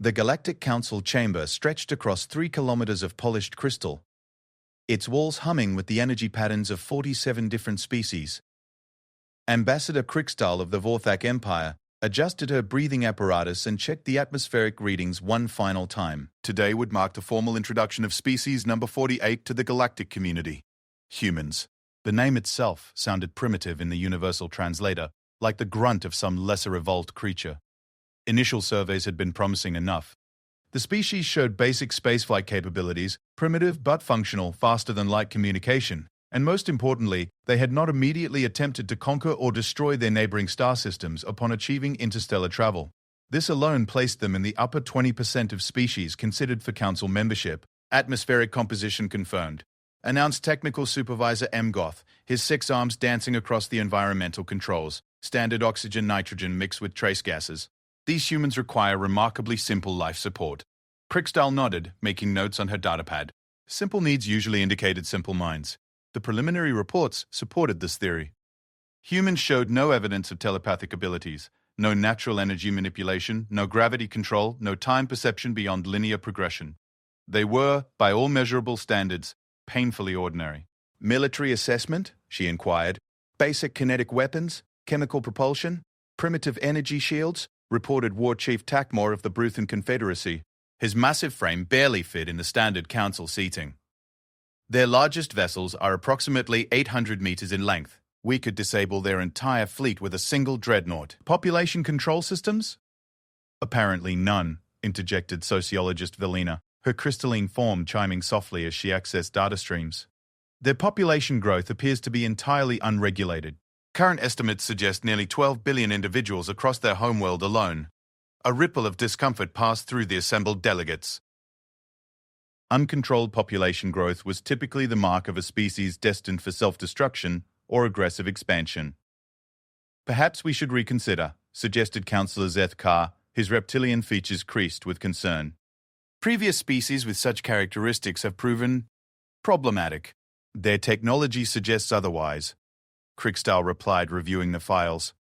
The Galactic Council chamber stretched across 3 kilometers of polished crystal, its walls humming with the energy patterns of 47 different species. Ambassador Krikstal of the Vorthak Empire adjusted her breathing apparatus and checked the atmospheric readings one final time. Today would mark the formal introduction of species number 48 to the galactic community. Humans. The name itself sounded primitive in the universal translator, like the grunt of some lesser evolved creature. Initial surveys had been promising enough. The species showed basic spaceflight capabilities, primitive but functional, faster-than-light communication, and most importantly, they had not immediately attempted to conquer or destroy their neighboring star systems upon achieving interstellar travel. This alone placed them in the upper 20% of species considered for Council membership. Atmospheric composition confirmed, announced Technical Supervisor M. Goth, his 6 arms dancing across the environmental controls, standard oxygen-nitrogen mixed with trace gases. These humans require remarkably simple life support. Krikstal nodded, making notes on her datapad. Simple needs usually indicated simple minds. The preliminary reports supported this theory. Humans showed no evidence of telepathic abilities, no natural energy manipulation, no gravity control, no time perception beyond linear progression. They were, by all measurable standards, painfully ordinary. Military assessment? She inquired. Basic kinetic weapons? Chemical propulsion? Primitive energy shields? Reported War Chief Takmor of the Bruthan Confederacy. His massive frame barely fit in the standard council seating. Their largest vessels are approximately 800 meters in length. We could disable their entire fleet with a single dreadnought. Population control systems? Apparently none, interjected sociologist Velina, her crystalline form chiming softly as she accessed data streams. Their population growth appears to be entirely unregulated. Current estimates suggest nearly 12 billion individuals across their homeworld alone. A ripple of discomfort passed through the assembled delegates. Uncontrolled population growth was typically the mark of a species destined for self-destruction or aggressive expansion. Perhaps we should reconsider, suggested Councillor Zeth Kar, his reptilian features creased with concern. Previous species with such characteristics have proven problematic. Their technology suggests otherwise. Krikstal replied, reviewing the files.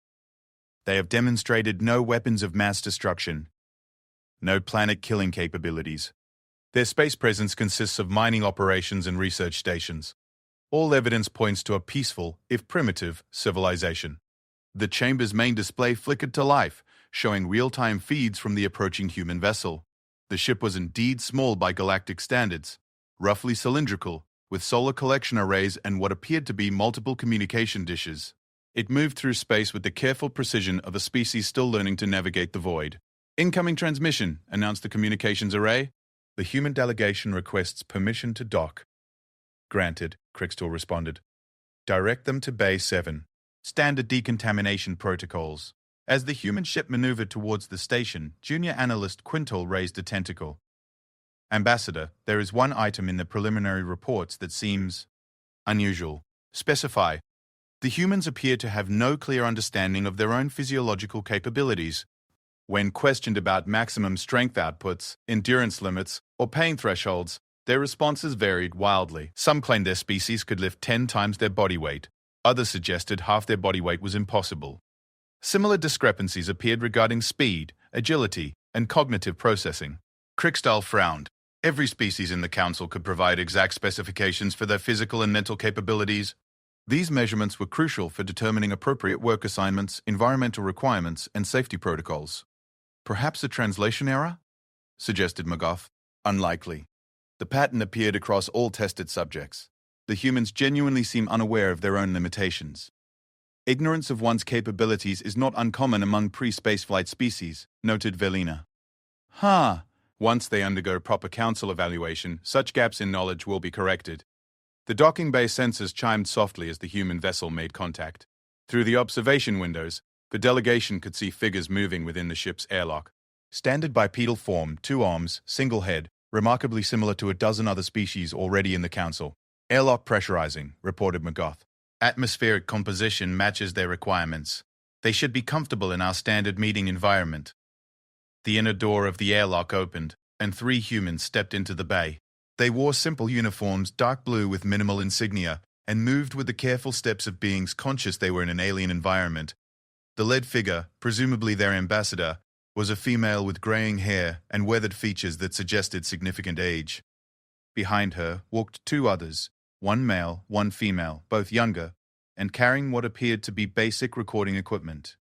They have demonstrated no weapons of mass destruction, no planet-killing capabilities. Their space presence consists of mining operations and research stations. All evidence points to a peaceful, if primitive, civilization. The chamber's main display flickered to life, showing real-time feeds from the approaching human vessel. The ship was indeed small by galactic standards, roughly cylindrical, with solar collection arrays and what appeared to be multiple communication dishes. It moved through space with the careful precision of a species still learning to navigate the void. Incoming transmission, announced the communications array. The human delegation requests permission to dock. Granted, Krikstal responded. Direct them to Bay 7. Standard decontamination protocols. As the human ship maneuvered towards the station, junior analyst Quintal raised a tentacle. Ambassador, there is one item in the preliminary reports that seems unusual. Specify. The humans appear to have no clear understanding of their own physiological capabilities. When questioned about maximum strength outputs, endurance limits, or pain thresholds, their responses varied wildly. Some claimed their species could lift 10 times their body weight. Others suggested half their body weight was impossible. Similar discrepancies appeared regarding speed, agility, and cognitive processing. Krikstal frowned. Every species in the Council could provide exact specifications for their physical and mental capabilities. These measurements were crucial for determining appropriate work assignments, environmental requirements, and safety protocols. Perhaps a translation error? Suggested McGough. Unlikely. The pattern appeared across all tested subjects. The humans genuinely seem unaware of their own limitations. Ignorance of one's capabilities is not uncommon among pre-spaceflight species, noted Velina. Once they undergo proper council evaluation, such gaps in knowledge will be corrected. The docking bay sensors chimed softly as the human vessel made contact. Through the observation windows, the delegation could see figures moving within the ship's airlock. Standard bipedal form, 2 arms, single head, remarkably similar to a dozen other species already in the Council. Airlock pressurizing, reported McGough. Atmospheric composition matches their requirements. They should be comfortable in our standard meeting environment. The inner door of the airlock opened, and 3 humans stepped into the bay. They wore simple uniforms, dark blue with minimal insignia, and moved with the careful steps of beings conscious they were in an alien environment. The lead figure, presumably their ambassador, was a female with graying hair and weathered features that suggested significant age. Behind her walked two others, one male, one female, both younger, and carrying what appeared to be basic recording equipment.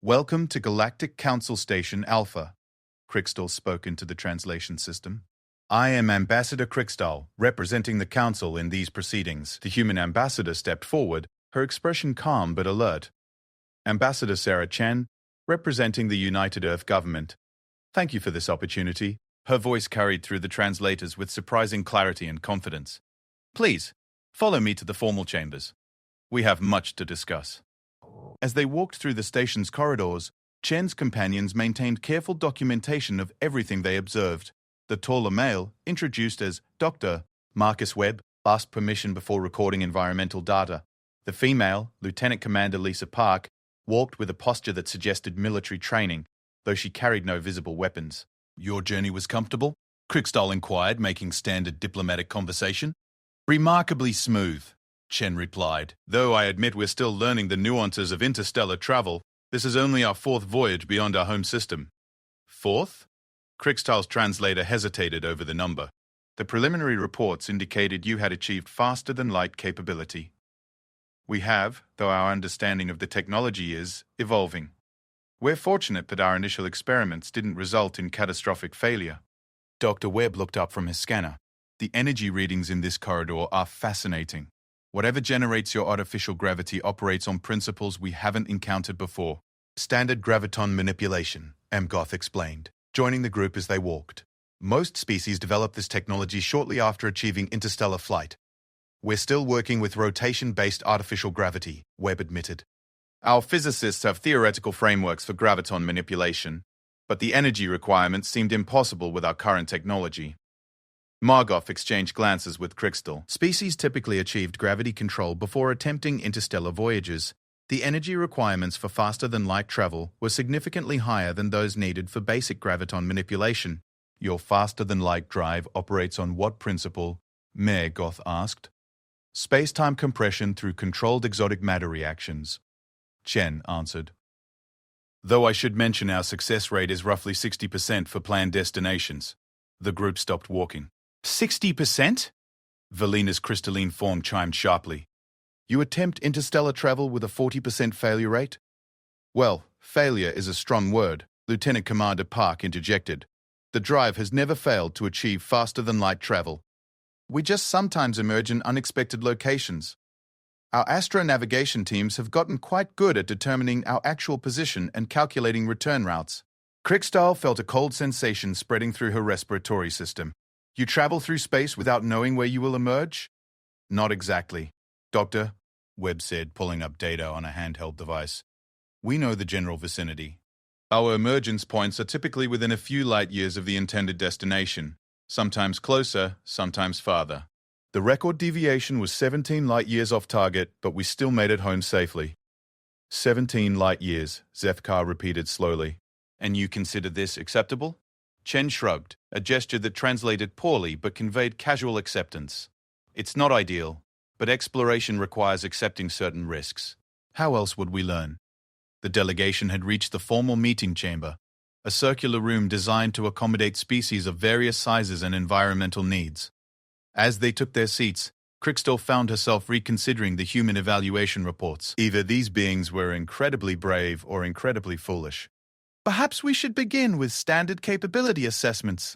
"Welcome to Galactic Council Station Alpha," Crickstall spoke into the translation system. "I am Ambassador Crickstall, representing the Council in these proceedings." The human ambassador stepped forward, her expression calm but alert. "Ambassador Sarah Chen, representing the United Earth Government. Thank you for this opportunity." Her voice carried through the translators with surprising clarity and confidence. "Please, follow me to the formal chambers. We have much to discuss." As they walked through the station's corridors, Chen's companions maintained careful documentation of everything they observed. The taller male, introduced as Dr. Marcus Webb, asked permission before recording environmental data. The female, Lieutenant Commander Lisa Park, walked with a posture that suggested military training, though she carried no visible weapons. "Your journey was comfortable?" Crickstall inquired, making standard diplomatic conversation. "Remarkably smooth," Chen replied. "Though I admit we're still learning the nuances of interstellar travel, this is only our fourth voyage beyond our home system." "Fourth?" Crickstall's translator hesitated over the number. "The preliminary reports indicated you had achieved faster-than-light capability." "We have, though our understanding of the technology is evolving. We're fortunate that our initial experiments didn't result in catastrophic failure." Dr. Webb looked up from his scanner. "The energy readings in this corridor are fascinating. Whatever generates your artificial gravity operates on principles we haven't encountered before. Standard graviton manipulation," Goth explained, joining the group as they walked. "Most species develop this technology shortly after achieving interstellar flight. We're still working with rotation-based artificial gravity," Webb admitted. "Our physicists have theoretical frameworks for graviton manipulation, but the energy requirements seemed impossible with our current technology." Margoff exchanged glances with Crickstall. Species typically achieved gravity control before attempting interstellar voyages. The energy requirements for faster-than-light travel were significantly higher than those needed for basic graviton manipulation. "Your faster-than-light drive operates on what principle?" Goth asked. "Space-time compression through controlled exotic matter reactions," Chen answered. "Though I should mention our success rate is roughly 60% for planned destinations." The group stopped walking. 60%? Valina's crystalline form chimed sharply. "You attempt interstellar travel with a 40% failure rate?" "Well, failure is a strong word," Lieutenant Commander Park interjected. "The drive has never failed to achieve faster-than-light travel. We just sometimes emerge in unexpected locations. Our astronavigation teams have gotten quite good at determining our actual position and calculating return routes." Crickstall felt a cold sensation spreading through her respiratory system. "You travel through space without knowing where you will emerge?" "Not exactly, Doctor," Webb said, pulling up data on a handheld device. "We know the general vicinity. Our emergence points are typically within a few light years of the intended destination, sometimes closer, sometimes farther. The record deviation was 17 light years off target, but we still made it home safely." 17 light years, Zethkar repeated slowly. "And you consider this acceptable?" Chen shrugged, a gesture that translated poorly but conveyed casual acceptance. "It's not ideal, but exploration requires accepting certain risks. How else would we learn?" The delegation had reached the formal meeting chamber, a circular room designed to accommodate species of various sizes and environmental needs. As they took their seats, Crickstall found herself reconsidering the human evaluation reports. Either these beings were incredibly brave or incredibly foolish. "Perhaps we should begin with standard capability assessments,"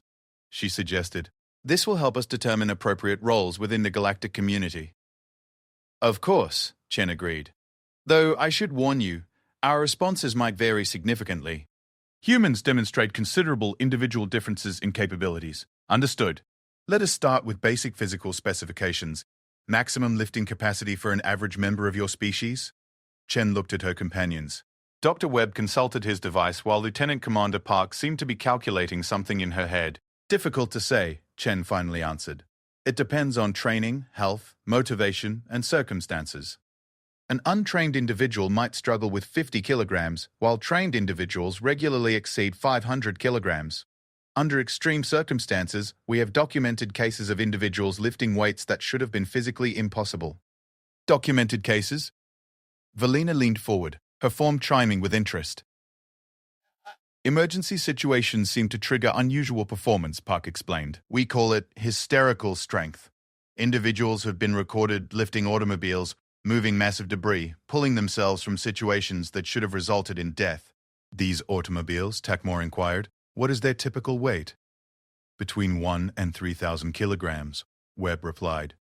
she suggested. "This will help us determine appropriate roles within the galactic community." "Of course," Chen agreed. "Though I should warn you, our responses might vary significantly. Humans demonstrate considerable individual differences in capabilities." "Understood. Let us start with basic physical specifications. Maximum lifting capacity for an average member of your species?" Chen looked at her companions. Dr. Webb consulted his device while Lieutenant Commander Park seemed to be calculating something in her head. "Difficult to say," Chen finally answered. "It depends on training, health, motivation, and circumstances. An untrained individual might struggle with 50 kilograms, while trained individuals regularly exceed 500 kilograms. Under extreme circumstances, we have documented cases of individuals lifting weights that should have been physically impossible." "Documented cases?" Valina leaned forward, her form chiming with interest. Emergency situations seem to trigger unusual performance, Park explained. We call it hysterical strength. Individuals have been recorded lifting automobiles, moving massive debris, pulling themselves from situations that should have resulted in death. These automobiles, Takmor inquired, what is their typical weight? Between 1 and 3,000 kilograms, Webb replied.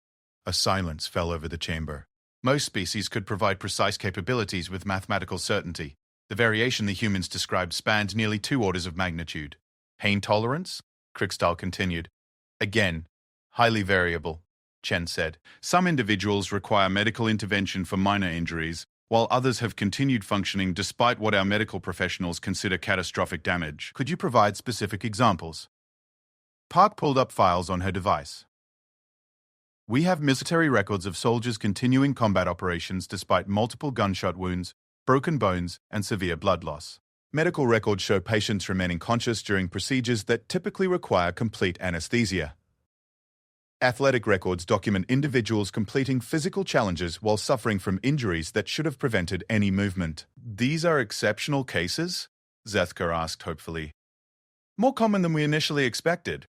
A silence fell over the chamber. Most species could provide precise capabilities with mathematical certainty. The variation the humans described spanned nearly 2 orders of magnitude. Pain tolerance? Krickstahl continued. Again, highly variable, Chen said. Some individuals require medical intervention for minor injuries, while others have continued functioning despite what our medical professionals consider catastrophic damage. Could you provide specific examples? Park pulled up files on her device. We have military records of soldiers continuing combat operations despite multiple gunshot wounds, broken bones, and severe blood loss. Medical records show patients remaining conscious during procedures that typically require complete anesthesia. Athletic records document individuals completing physical challenges while suffering from injuries that should have prevented any movement. These are exceptional cases? Zethka asked hopefully. More common than we initially expected,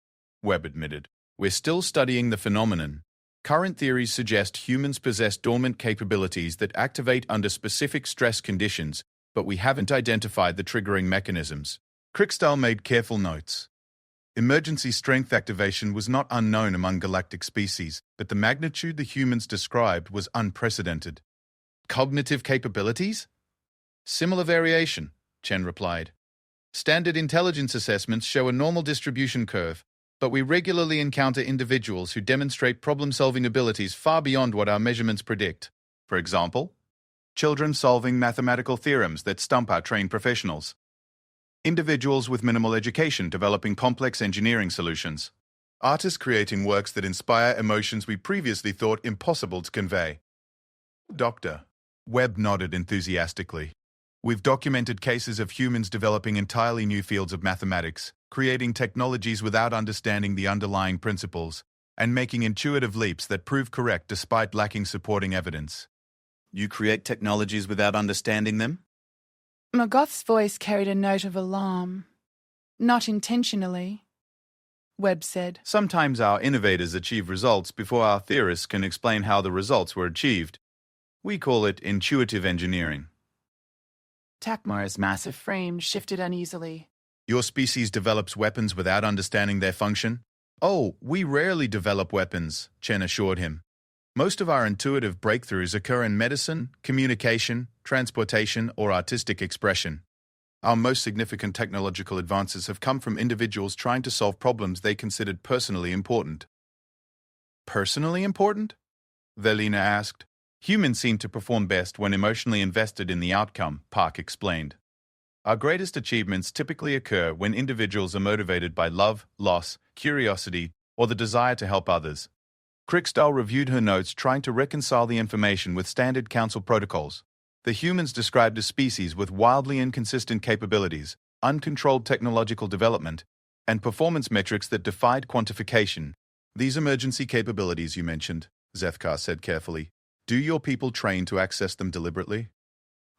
Webb admitted. We're still studying the phenomenon. Current theories suggest humans possess dormant capabilities that activate under specific stress conditions, but we haven't identified the triggering mechanisms. Krickstahl made careful notes. Emergency strength activation was not unknown among galactic species, but the magnitude the humans described was unprecedented. Cognitive capabilities? Similar variation, Chen replied. Standard intelligence assessments show a normal distribution curve, but we regularly encounter individuals who demonstrate problem-solving abilities far beyond what our measurements predict. For example, children solving mathematical theorems that stump our trained professionals. Individuals with minimal education developing complex engineering solutions. Artists creating works that inspire emotions we previously thought impossible to convey. Doctor. Webb nodded enthusiastically. We've documented cases of humans developing entirely new fields of mathematics, creating technologies without understanding the underlying principles, and making intuitive leaps that prove correct despite lacking supporting evidence. You create technologies without understanding them? McGoth's voice carried a note of alarm. Not intentionally, Webb said. Sometimes our innovators achieve results before our theorists can explain how the results were achieved. We call it intuitive engineering. Takmar's massive frame shifted uneasily. Your species develops weapons without understanding their function? Oh, we rarely develop weapons, Chen assured him. Most of our intuitive breakthroughs occur in medicine, communication, transportation, or artistic expression. Our most significant technological advances have come from individuals trying to solve problems they considered personally important. Personally important? Velina asked. Humans seem to perform best when emotionally invested in the outcome, Park explained. Our greatest achievements typically occur when individuals are motivated by love, loss, curiosity, or the desire to help others. Krickstahl reviewed her notes, trying to reconcile the information with standard council protocols. The humans described a species with wildly inconsistent capabilities, uncontrolled technological development, and performance metrics that defied quantification. These emergency capabilities you mentioned, Zethkar said carefully. Do your people train to access them deliberately?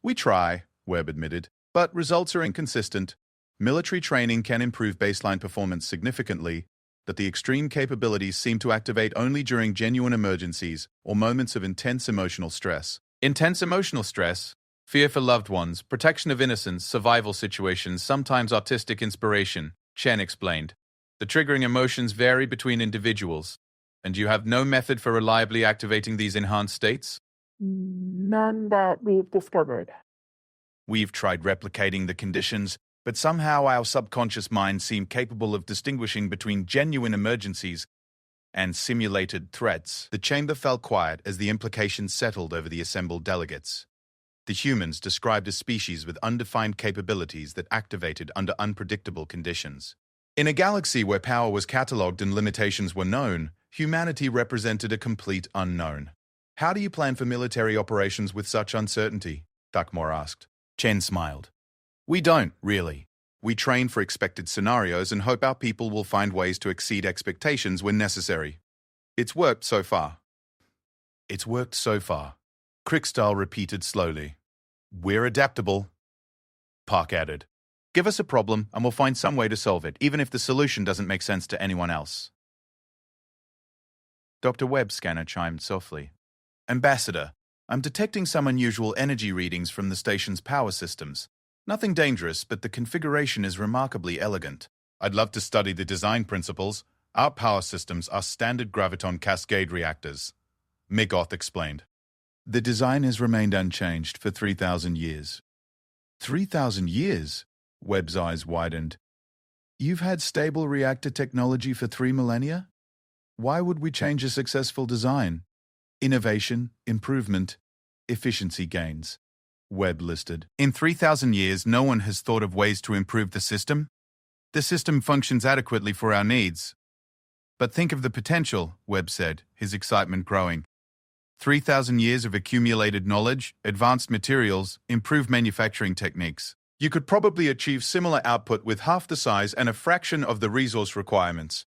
We try, Webb admitted, but results are inconsistent. Military training can improve baseline performance significantly, but the extreme capabilities seem to activate only during genuine emergencies or moments of intense emotional stress. Intense emotional stress, fear for loved ones, protection of innocence, survival situations, sometimes artistic inspiration, Chen explained. The triggering emotions vary between individuals. And you have no method for reliably activating these enhanced states? None that we've discovered. We've tried replicating the conditions, but somehow our subconscious minds seem capable of distinguishing between genuine emergencies and simulated threats. The chamber fell quiet as the implications settled over the assembled delegates. The humans described a species with undefined capabilities that activated under unpredictable conditions. In a galaxy where power was catalogued and limitations were known, humanity represented a complete unknown. How do you plan for military operations with such uncertainty? Takmor asked. Chen smiled. We don't, really. We train for expected scenarios and hope our people will find ways to exceed expectations when necessary. It's worked so far. It's worked so far. Krickstahl repeated slowly. We're adaptable. Park added. Give us a problem and we'll find some way to solve it, even if the solution doesn't make sense to anyone else. Dr. Webb's scanner chimed softly. Ambassador, I'm detecting some unusual energy readings from the station's power systems. Nothing dangerous, but the configuration is remarkably elegant. I'd love to study the design principles. Our power systems are standard graviton cascade reactors, Migoth explained. The design has remained unchanged for 3,000 years. 3,000 years? Webb's eyes widened. You've had stable reactor technology for 3 millennia? Why would we change a successful design? Innovation, improvement, efficiency gains. Webb listed. In 3,000 years, no one has thought of ways to improve the system. The system functions adequately for our needs. But think of the potential, Webb said, his excitement growing. 3,000 years of accumulated knowledge, advanced materials, improved manufacturing techniques. You could probably achieve similar output with half the size and a fraction of the resource requirements.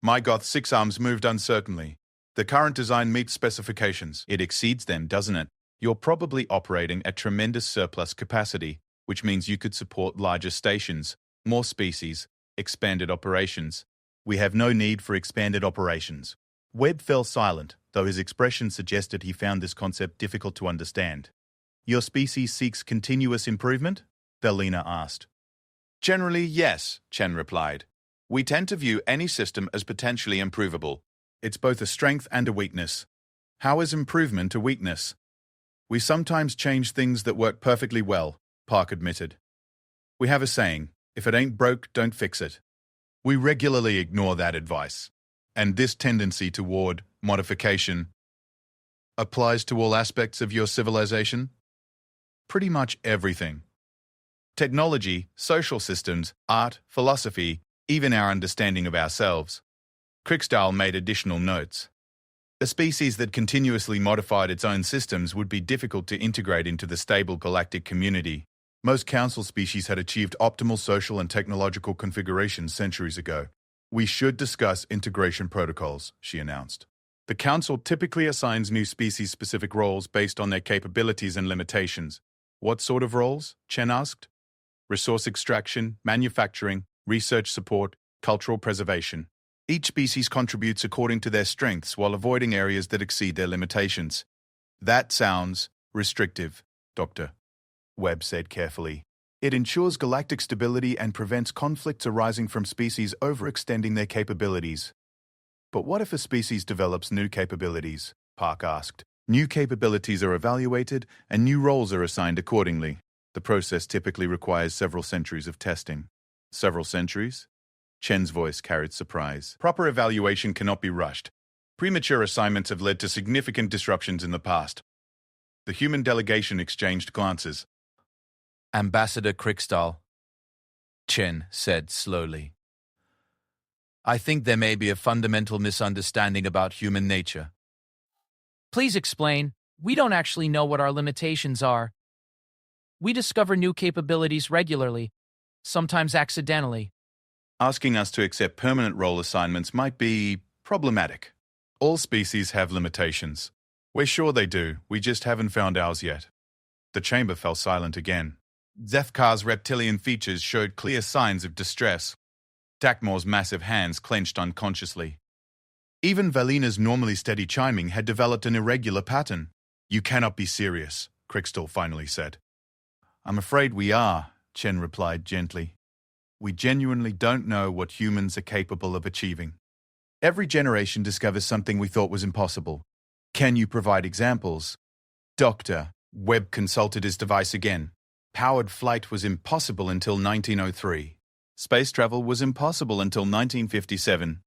Migoth's 6 arms moved uncertainly. The current design meets specifications. It exceeds them, doesn't it? You're probably operating at tremendous surplus capacity, which means you could support larger stations, more species, expanded operations. We have no need for expanded operations. Webb fell silent, though his expression suggested he found this concept difficult to understand. Your species seeks continuous improvement? Velina asked. Generally, yes, Chen replied. We tend to view any system as potentially improvable. It's both a strength and a weakness. How is improvement a weakness? We sometimes change things that work perfectly well, Park admitted. We have a saying, if it ain't broke, don't fix it. We regularly ignore that advice. And this tendency toward modification applies to all aspects of your civilization? Pretty much everything. Technology, social systems, art, philosophy, even our understanding of ourselves. Cricksdale made additional notes. A species that continuously modified its own systems would be difficult to integrate into the stable galactic community. Most council species had achieved optimal social and technological configurations centuries ago. We should discuss integration protocols, she announced. The council typically assigns new species-specific roles based on their capabilities and limitations. What sort of roles? Chen asked. Resource extraction, manufacturing, research support, cultural preservation. Each species contributes according to their strengths while avoiding areas that exceed their limitations. That sounds restrictive, Dr. Webb said carefully. It ensures galactic stability and prevents conflicts arising from species overextending their capabilities. But what if a species develops new capabilities? Park asked. New capabilities are evaluated and new roles are assigned accordingly. The process typically requires several centuries of testing. Several centuries? Chen's voice carried surprise. Proper evaluation cannot be rushed. Premature assignments have led to significant disruptions in the past. The human delegation exchanged glances. Ambassador Cricksdale, Chen said slowly. I think there may be a fundamental misunderstanding about human nature. Please explain. We don't actually know what our limitations are. We discover new capabilities regularly, sometimes accidentally. Asking us to accept permanent role assignments might be problematic. All species have limitations. We're sure they do, we just haven't found ours yet. The chamber fell silent again. Zethkar's reptilian features showed clear signs of distress. Dakmor's massive hands clenched unconsciously. Even Velina's normally steady chiming had developed an irregular pattern. You cannot be serious, Cricksdale finally said. I'm afraid we are, Chen replied gently. We genuinely don't know what humans are capable of achieving. Every generation discovers something we thought was impossible. Can you provide examples? Dr. Webb consulted his device again. Powered flight was impossible until 1903. Space travel was impossible until 1957.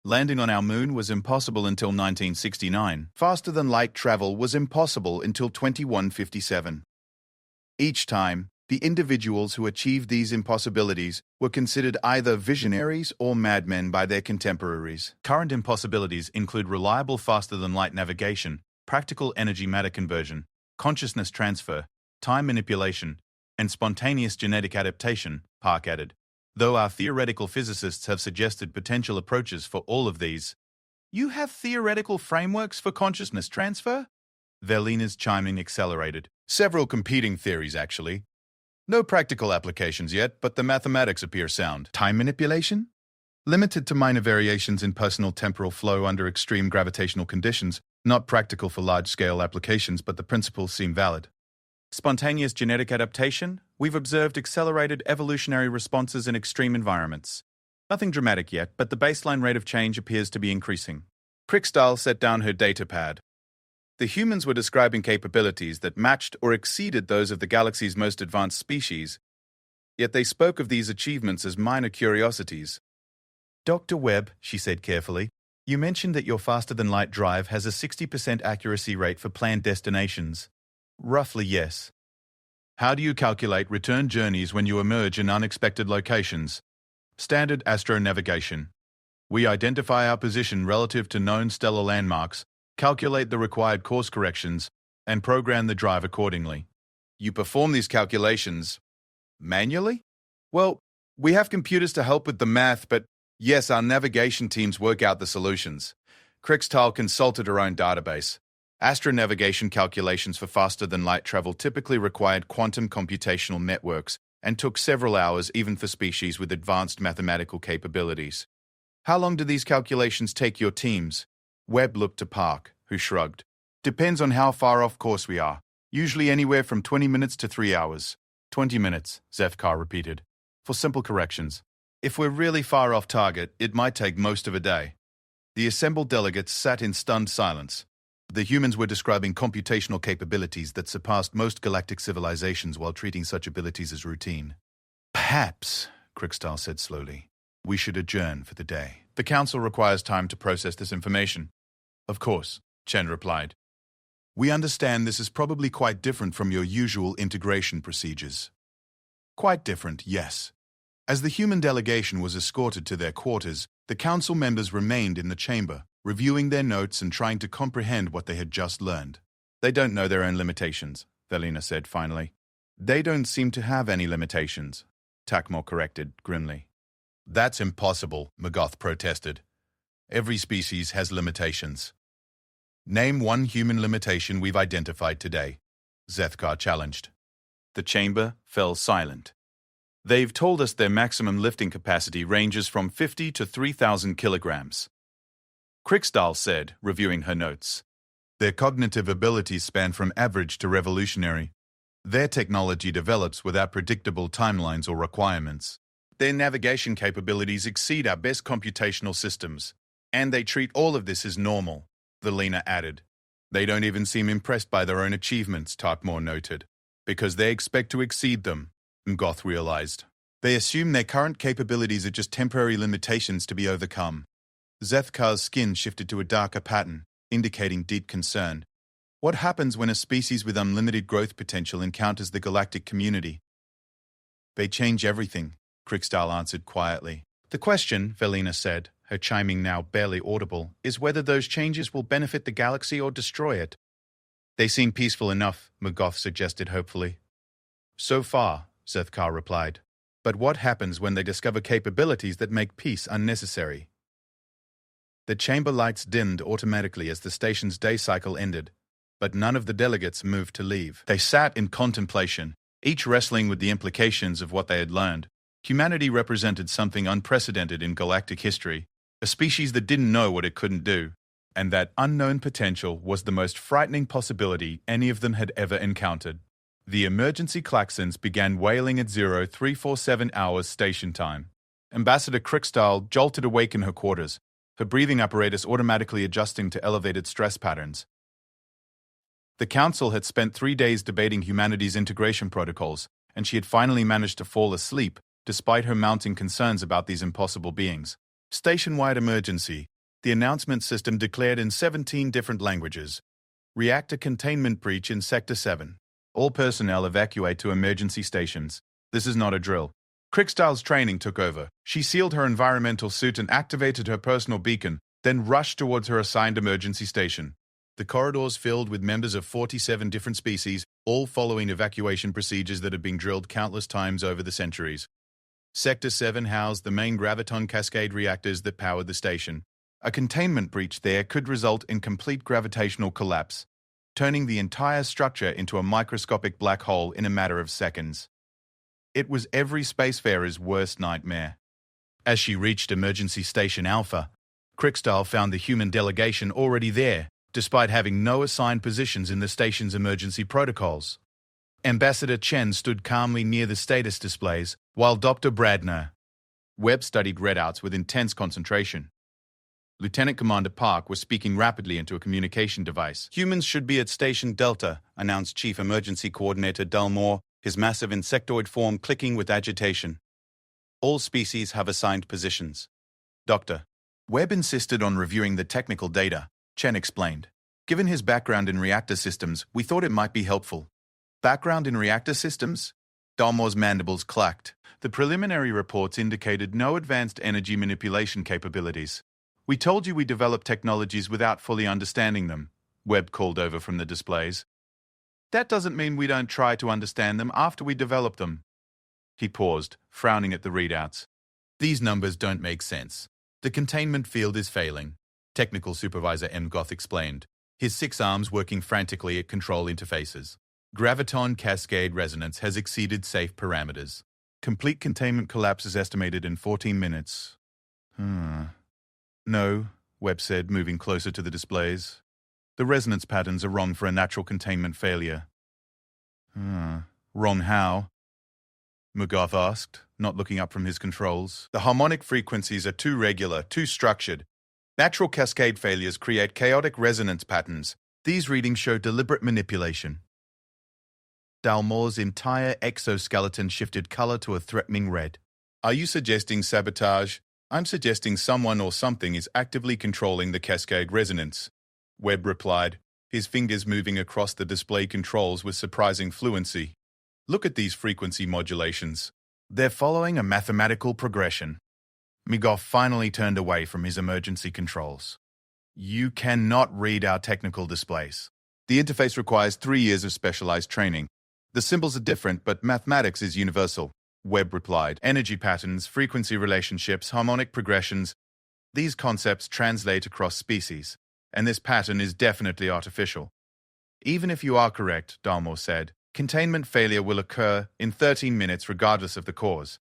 Landing on our moon was impossible until 1969. Faster-than-light travel was impossible until 2157. Each time, the individuals who achieved these impossibilities were considered either visionaries or madmen by their contemporaries. Current impossibilities include reliable faster-than-light navigation, practical energy-matter conversion, consciousness transfer, time manipulation, and spontaneous genetic adaptation, Park added. Though our theoretical physicists have suggested potential approaches for all of these. You have theoretical frameworks for consciousness transfer? Velina's chiming accelerated. Several competing theories, actually. No practical applications yet, but the mathematics appear sound. Time manipulation? Limited to minor variations in personal temporal flow under extreme gravitational conditions, not practical for large-scale applications, but the principles seem valid. Spontaneous genetic adaptation? We've observed accelerated evolutionary responses in extreme environments. Nothing dramatic yet, but the baseline rate of change appears to be increasing. Crickstyle set down her data pad. The humans were describing capabilities that matched or exceeded those of the galaxy's most advanced species, yet they spoke of these achievements as minor curiosities. Dr. Webb, she said carefully, you mentioned that your faster-than-light drive has a 60% accuracy rate for planned destinations. Roughly, yes. How do you calculate return journeys when you emerge in unexpected locations? Standard astronavigation. We identify our position relative to known stellar landmarks, calculate the required course corrections, and program the drive accordingly. You perform these calculations manually? Well, we have computers to help with the math, but yes, our navigation teams work out the solutions. Crickstyle consulted her own database. Astronavigation calculations for faster-than-light travel typically required quantum computational networks and took several hours even for species with advanced mathematical capabilities. How long do these calculations take your teams? Webb looked to Park, who shrugged. Depends on how far off course we are. Usually anywhere from 20 minutes to 3 hours. 20 minutes, Zethkar repeated. For simple corrections. If we're really far off target, it might take most of a day. The assembled delegates sat in stunned silence. The humans were describing computational capabilities that surpassed most galactic civilizations while treating such abilities as routine. Perhaps, Crickstyle said slowly, we should adjourn for the day. The Council requires time to process this information. Of course, Chen replied. We understand this is probably quite different from your usual integration procedures. Quite different, yes. As the human delegation was escorted to their quarters, the Council members remained in the chamber, reviewing their notes and trying to comprehend what they had just learned. They don't know their own limitations, Velina said finally. They don't seem to have any limitations, Takmor corrected grimly. That's impossible, Magoth protested. Every species has limitations. Name one human limitation we've identified today, Zethkar challenged. The chamber fell silent. They've told us their maximum lifting capacity ranges from 50 to 3,000 kilograms. Crickstyle said, reviewing her notes. Their cognitive abilities span from average to revolutionary. Their technology develops without predictable timelines or requirements. Their navigation capabilities exceed our best computational systems, and they treat all of this as normal, Velina added. They don't even seem impressed by their own achievements, Tarkmore noted, because they expect to exceed them, Goth realized. They assume their current capabilities are just temporary limitations to be overcome. Zethkar's skin shifted to a darker pattern, indicating deep concern. What happens when a species with unlimited growth potential encounters the galactic community? They change everything, Crickstyle answered quietly. The question, Velina said, her chiming now barely audible, is whether those changes will benefit the galaxy or destroy it. They seem peaceful enough, Magoth suggested hopefully. So far, Zethkar replied. But what happens when they discover capabilities that make peace unnecessary? The chamber lights dimmed automatically as the station's day cycle ended, but none of the delegates moved to leave. They sat in contemplation, each wrestling with the implications of what they had learned. Humanity represented something unprecedented in galactic history, a species that didn't know what it couldn't do, and that unknown potential was the most frightening possibility any of them had ever encountered. The emergency klaxons began wailing at 0347 hours station time. Ambassador Crickstyle jolted awake in her quarters, her breathing apparatus automatically adjusting to elevated stress patterns. The Council had spent 3 days debating humanity's integration protocols, and she had finally managed to fall asleep, despite her mounting concerns about these impossible beings. Station-wide emergency. The announcement system declared in 17 different languages. Reactor containment breach in Sector 7. All personnel evacuate to emergency stations. This is not a drill. Crickstyle's training took over. She sealed her environmental suit and activated her personal beacon, then rushed towards her assigned emergency station. The corridors filled with members of 47 different species, all following evacuation procedures that had been drilled countless times over the centuries. Sector 7 housed the main graviton cascade reactors that powered the station. A containment breach there could result in complete gravitational collapse, turning the entire structure into a microscopic black hole in a matter of seconds. It was every spacefarer's worst nightmare. As she reached Emergency Station Alpha, Crickstyle found the human delegation already there, despite having no assigned positions in the station's emergency protocols. Ambassador Chen stood calmly near the status displays, while Dr. Bradner. Webb studied readouts with intense concentration. Lieutenant Commander Park was speaking rapidly into a communication device. "Humans should be at Station Delta," announced Chief Emergency Coordinator Dalmore, his massive insectoid form clicking with agitation. "All species have assigned positions." "Doctor." Webb insisted on reviewing the technical data, Chen explained. "Given his background in reactor systems, we thought it might be helpful." "Background in reactor systems?" Dalmore's mandibles clacked. "The preliminary reports indicated no advanced energy manipulation capabilities. We told you we developed technologies without fully understanding them," Webb called over from the displays. "That doesn't mean we don't try to understand them after we develop them." He paused, frowning at the readouts. "These numbers don't make sense. The containment field is failing," Technical Supervisor M. Goth explained, his 6 arms working frantically at control interfaces. "Graviton cascade resonance has exceeded safe parameters. Complete containment collapse is estimated in 14 minutes. "No," Webb said, moving closer to the displays. "The resonance patterns are wrong for a natural containment failure." "Wrong how?" McGoth asked, not looking up from his controls. "The harmonic frequencies are too regular, too structured. Natural cascade failures create chaotic resonance patterns. These readings show deliberate manipulation." Dalmore's entire exoskeleton shifted color to a threatening red. "Are you suggesting sabotage?" "I'm suggesting someone or something is actively controlling the cascade resonance," Webb replied, his fingers moving across the display controls with surprising fluency. "Look at these frequency modulations. They're following a mathematical progression." Migoff finally turned away from his emergency controls. "You cannot read our technical displays. The interface requires 3 years of specialized training. The symbols are different, but mathematics is universal," Webb replied. "Energy patterns, frequency relationships, harmonic progressions, these concepts translate across species, and this pattern is definitely artificial." "Even if you are correct," Dalmore said, "containment failure will occur in 13 minutes regardless of the cause."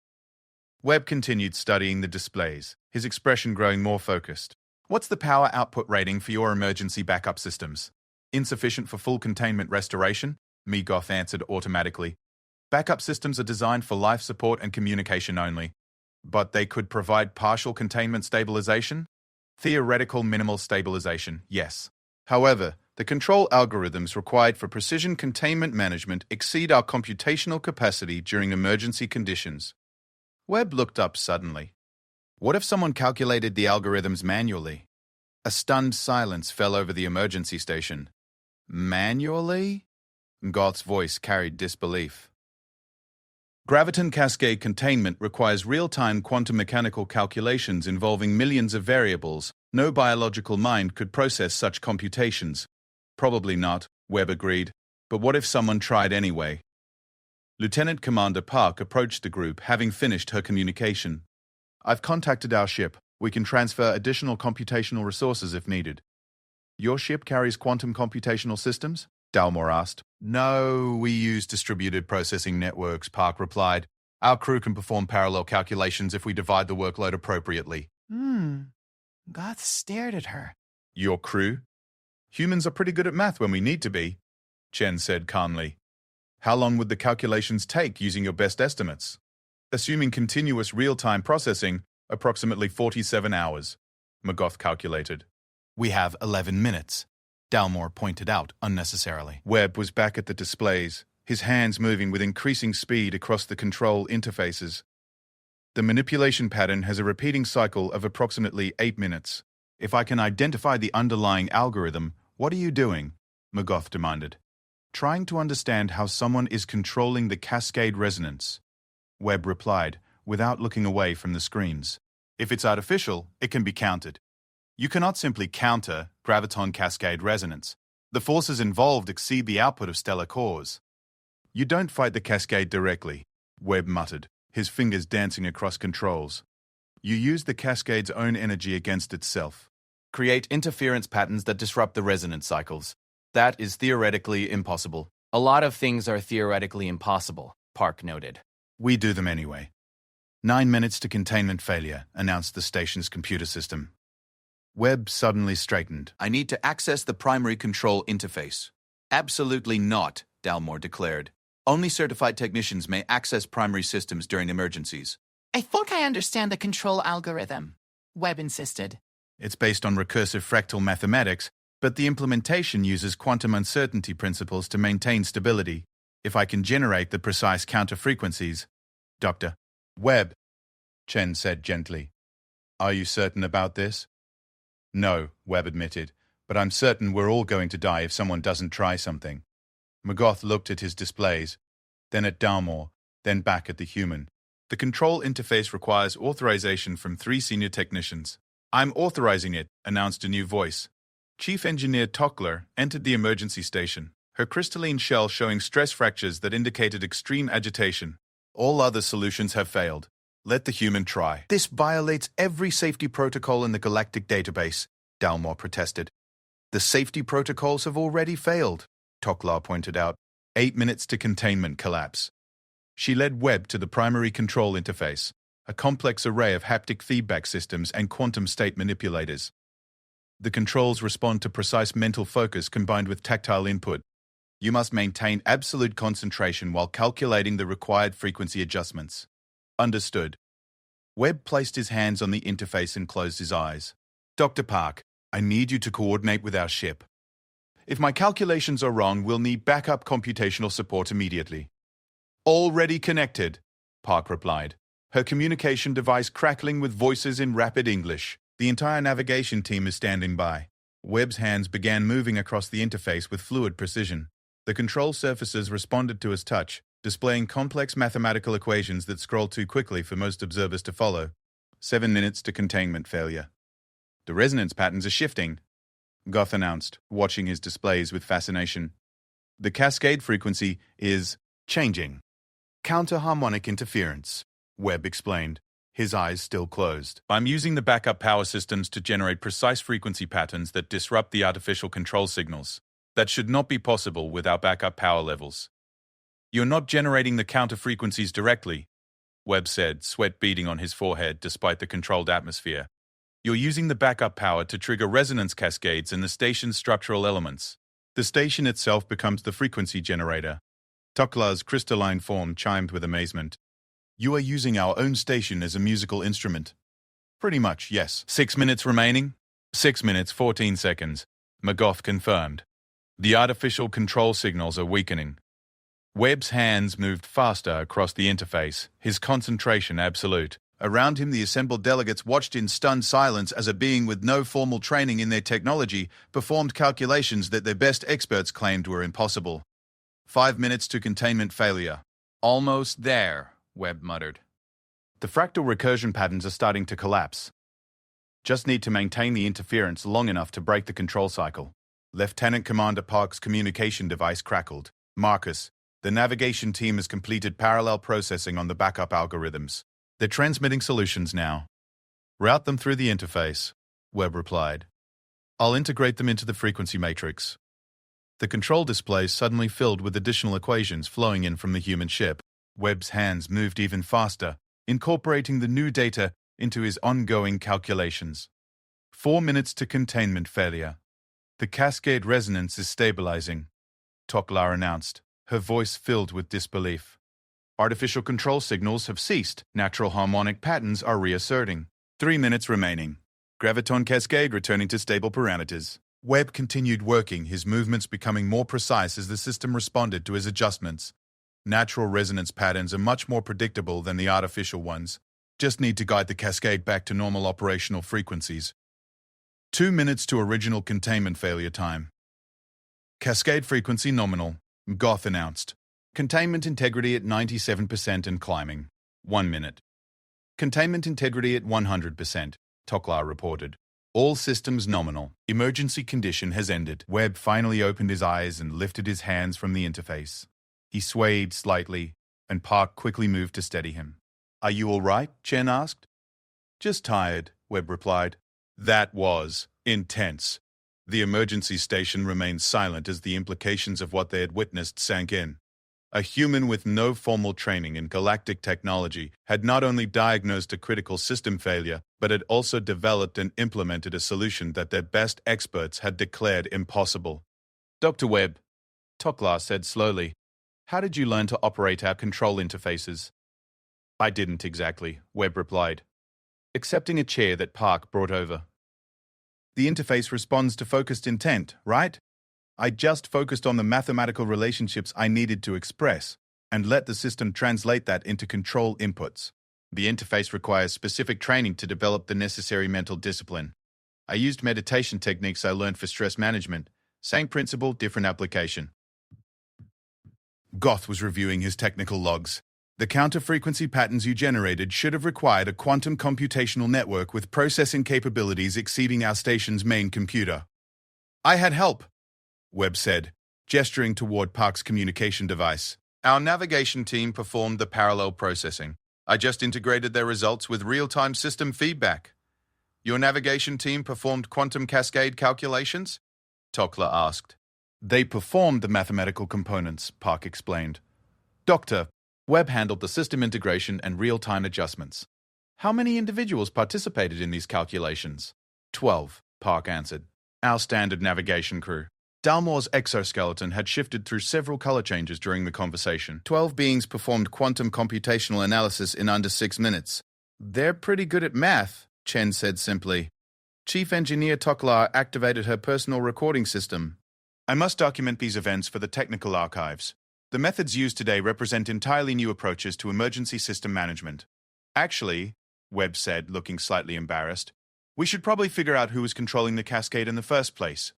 Webb continued studying the displays, his expression growing more focused. "What's the power output rating for your emergency backup systems?" "Insufficient for full containment restoration," Migoth answered automatically. "Backup systems are designed for life support and communication only. But they could provide partial containment stabilization?" "Theoretical minimal stabilization, yes. However, the control algorithms required for precision containment management exceed our computational capacity during emergency conditions." Webb looked up suddenly. "What if someone calculated the algorithms manually?" A stunned silence fell over the emergency station. "Manually?" Goth's voice carried disbelief. "Graviton cascade containment requires real-time quantum mechanical calculations involving millions of variables. No biological mind could process such computations." "Probably not," Webb agreed. "But what if someone tried anyway?" Lieutenant Commander Park approached the group, having finished her communication. "I've contacted our ship. We can transfer additional computational resources if needed." "Your ship carries quantum computational systems?" Dalmore asked. "No, we use distributed processing networks," Park replied. "Our crew can perform parallel calculations if we divide the workload appropriately." Goth stared at her. "Your crew?" "Humans are pretty good at math when we need to be," Chen said calmly. "How long would the calculations take using your best estimates?" "Assuming continuous real-time processing, approximately 47 hours, McGoth calculated. "We have 11 minutes, Dalmore pointed out unnecessarily. Webb was back at the displays, his hands moving with increasing speed across the control interfaces. "The manipulation pattern has a repeating cycle of approximately 8 minutes. If I can identify the underlying algorithm, what are you doing?" McGoth demanded. "Trying to understand how someone is controlling the cascade resonance," Webb replied, without looking away from the screens. "If it's artificial, it can be countered. You cannot simply counter graviton cascade resonance. The forces involved exceed the output of stellar cores." "You don't fight the cascade directly," Webb muttered, his fingers dancing across controls. "You use the cascade's own energy against itself. Create interference patterns that disrupt the resonance cycles. That is theoretically impossible." A lot of things are theoretically impossible, Park noted. We do them anyway. 9 minutes to containment failure, announced the station's computer system. Webb suddenly straightened. I need to access the primary control interface. Absolutely not, Dalmore declared. Only certified technicians may access primary systems during emergencies. I think I understand the control algorithm, Webb insisted. It's based on recursive fractal mathematics, but the implementation uses quantum uncertainty principles to maintain stability. If I can generate the precise counter frequencies. Dr. Webb, Chen said gently. Are you certain about this? No, Webb admitted, but I'm certain we're all going to die if someone doesn't try something. McGoth looked at his displays, then at Dalmore, then back at the human. The control interface requires authorization from 3 senior technicians. I'm authorizing it, announced a new voice. Chief Engineer Tockler entered the emergency station, her crystalline shell showing stress fractures that indicated extreme agitation. All other solutions have failed. Let the human try. This violates every safety protocol in the galactic database, Dalmore protested. The safety protocols have already failed, Tockler pointed out. 8 minutes to containment collapse. She led Webb to the primary control interface, a complex array of haptic feedback systems and quantum state manipulators. The controls respond to precise mental focus combined with tactile input. You must maintain absolute concentration while calculating the required frequency adjustments. Understood. Webb placed his hands on the interface and closed his eyes. Dr. Park, I need you to coordinate with our ship. If my calculations are wrong, we'll need backup computational support immediately. Already connected, Park replied, her communication device crackling with voices in rapid English. The entire navigation team is standing by. Webb's hands began moving across the interface with fluid precision. The control surfaces responded to his touch, displaying complex mathematical equations that scrolled too quickly for most observers to follow. 7 minutes to containment failure. The resonance patterns are shifting, Goth announced, watching his displays with fascination. The cascade frequency is changing. Counter-harmonic interference, Webb explained, his eyes still closed. I'm using the backup power systems to generate precise frequency patterns that disrupt the artificial control signals. That should not be possible without backup power levels. You're not generating the counter frequencies directly, Webb said, sweat beading on his forehead despite the controlled atmosphere. You're using the backup power to trigger resonance cascades in the station's structural elements. The station itself becomes the frequency generator. Tockler's crystalline form chimed with amazement. You are using our own station as a musical instrument. Pretty much, yes. 6 minutes remaining? 6 minutes, 14 seconds, McGoth confirmed. The artificial control signals are weakening. Webb's hands moved faster across the interface, his concentration absolute. Around him, the assembled delegates watched in stunned silence as a being with no formal training in their technology performed calculations that their best experts claimed were impossible. 5 minutes to containment failure. Almost there, Webb muttered. The fractal recursion patterns are starting to collapse. Just need to maintain the interference long enough to break the control cycle. Lieutenant Commander Park's communication device crackled. Marcus, the navigation team has completed parallel processing on the backup algorithms. They're transmitting solutions now. Route them through the interface, Webb replied. I'll integrate them into the frequency matrix. The control display suddenly filled with additional equations flowing in from the human ship. Webb's hands moved even faster, incorporating the new data into his ongoing calculations. 4 minutes to containment failure. The cascade resonance is stabilizing, Tockler announced, her voice filled with disbelief. Artificial control signals have ceased. Natural harmonic patterns are reasserting. 3 minutes remaining. Graviton cascade returning to stable parameters. Webb continued working, his movements becoming more precise as the system responded to his adjustments. Natural resonance patterns are much more predictable than the artificial ones. Just need to guide the cascade back to normal operational frequencies. 2 minutes to original containment failure time. Cascade frequency nominal, Goth announced. Containment integrity at 97% and climbing. 1 minute. Containment integrity at 100%, Tockler reported. All systems nominal. Emergency condition has ended. Webb finally opened his eyes and lifted his hands from the interface. He swayed slightly, and Park quickly moved to steady him. Are you all right? Chen asked. Just tired, Webb replied. That was intense. The emergency station remained silent as the implications of what they had witnessed sank in. A human with no formal training in galactic technology had not only diagnosed a critical system failure, but had also developed and implemented a solution that their best experts had declared impossible. Dr. Webb, Toklar said slowly, how did you learn to operate our control interfaces? I didn't exactly, Webb replied. Accepting a chair that Park brought over. The interface responds to focused intent, right? I just focused on the mathematical relationships I needed to express, and let the system translate that into control inputs. The interface requires specific training to develop the necessary mental discipline. I used meditation techniques I learned for stress management. Same principle, different application. Goth was reviewing his technical logs. The counter-frequency patterns you generated should have required a quantum computational network with processing capabilities exceeding our station's main computer. I had help, Webb said, gesturing toward Park's communication device. Our navigation team performed the parallel processing. I just integrated their results with real-time system feedback. Your navigation team performed quantum cascade calculations? Toklar asked. They performed the mathematical components, Park explained. Doctor, Webb handled the system integration and real-time adjustments. How many individuals participated in these calculations? 12, Park answered. Our standard navigation crew. Dalmore's exoskeleton had shifted through several color changes during the conversation. 12 beings performed quantum computational analysis in under 6 minutes. They're pretty good at math, Chen said simply. Chief Engineer Toklar activated her personal recording system. I must document these events for the technical archives. The methods used today represent entirely new approaches to emergency system management. Actually, Webb said, looking slightly embarrassed, we should probably figure out who was controlling the cascade in the first place.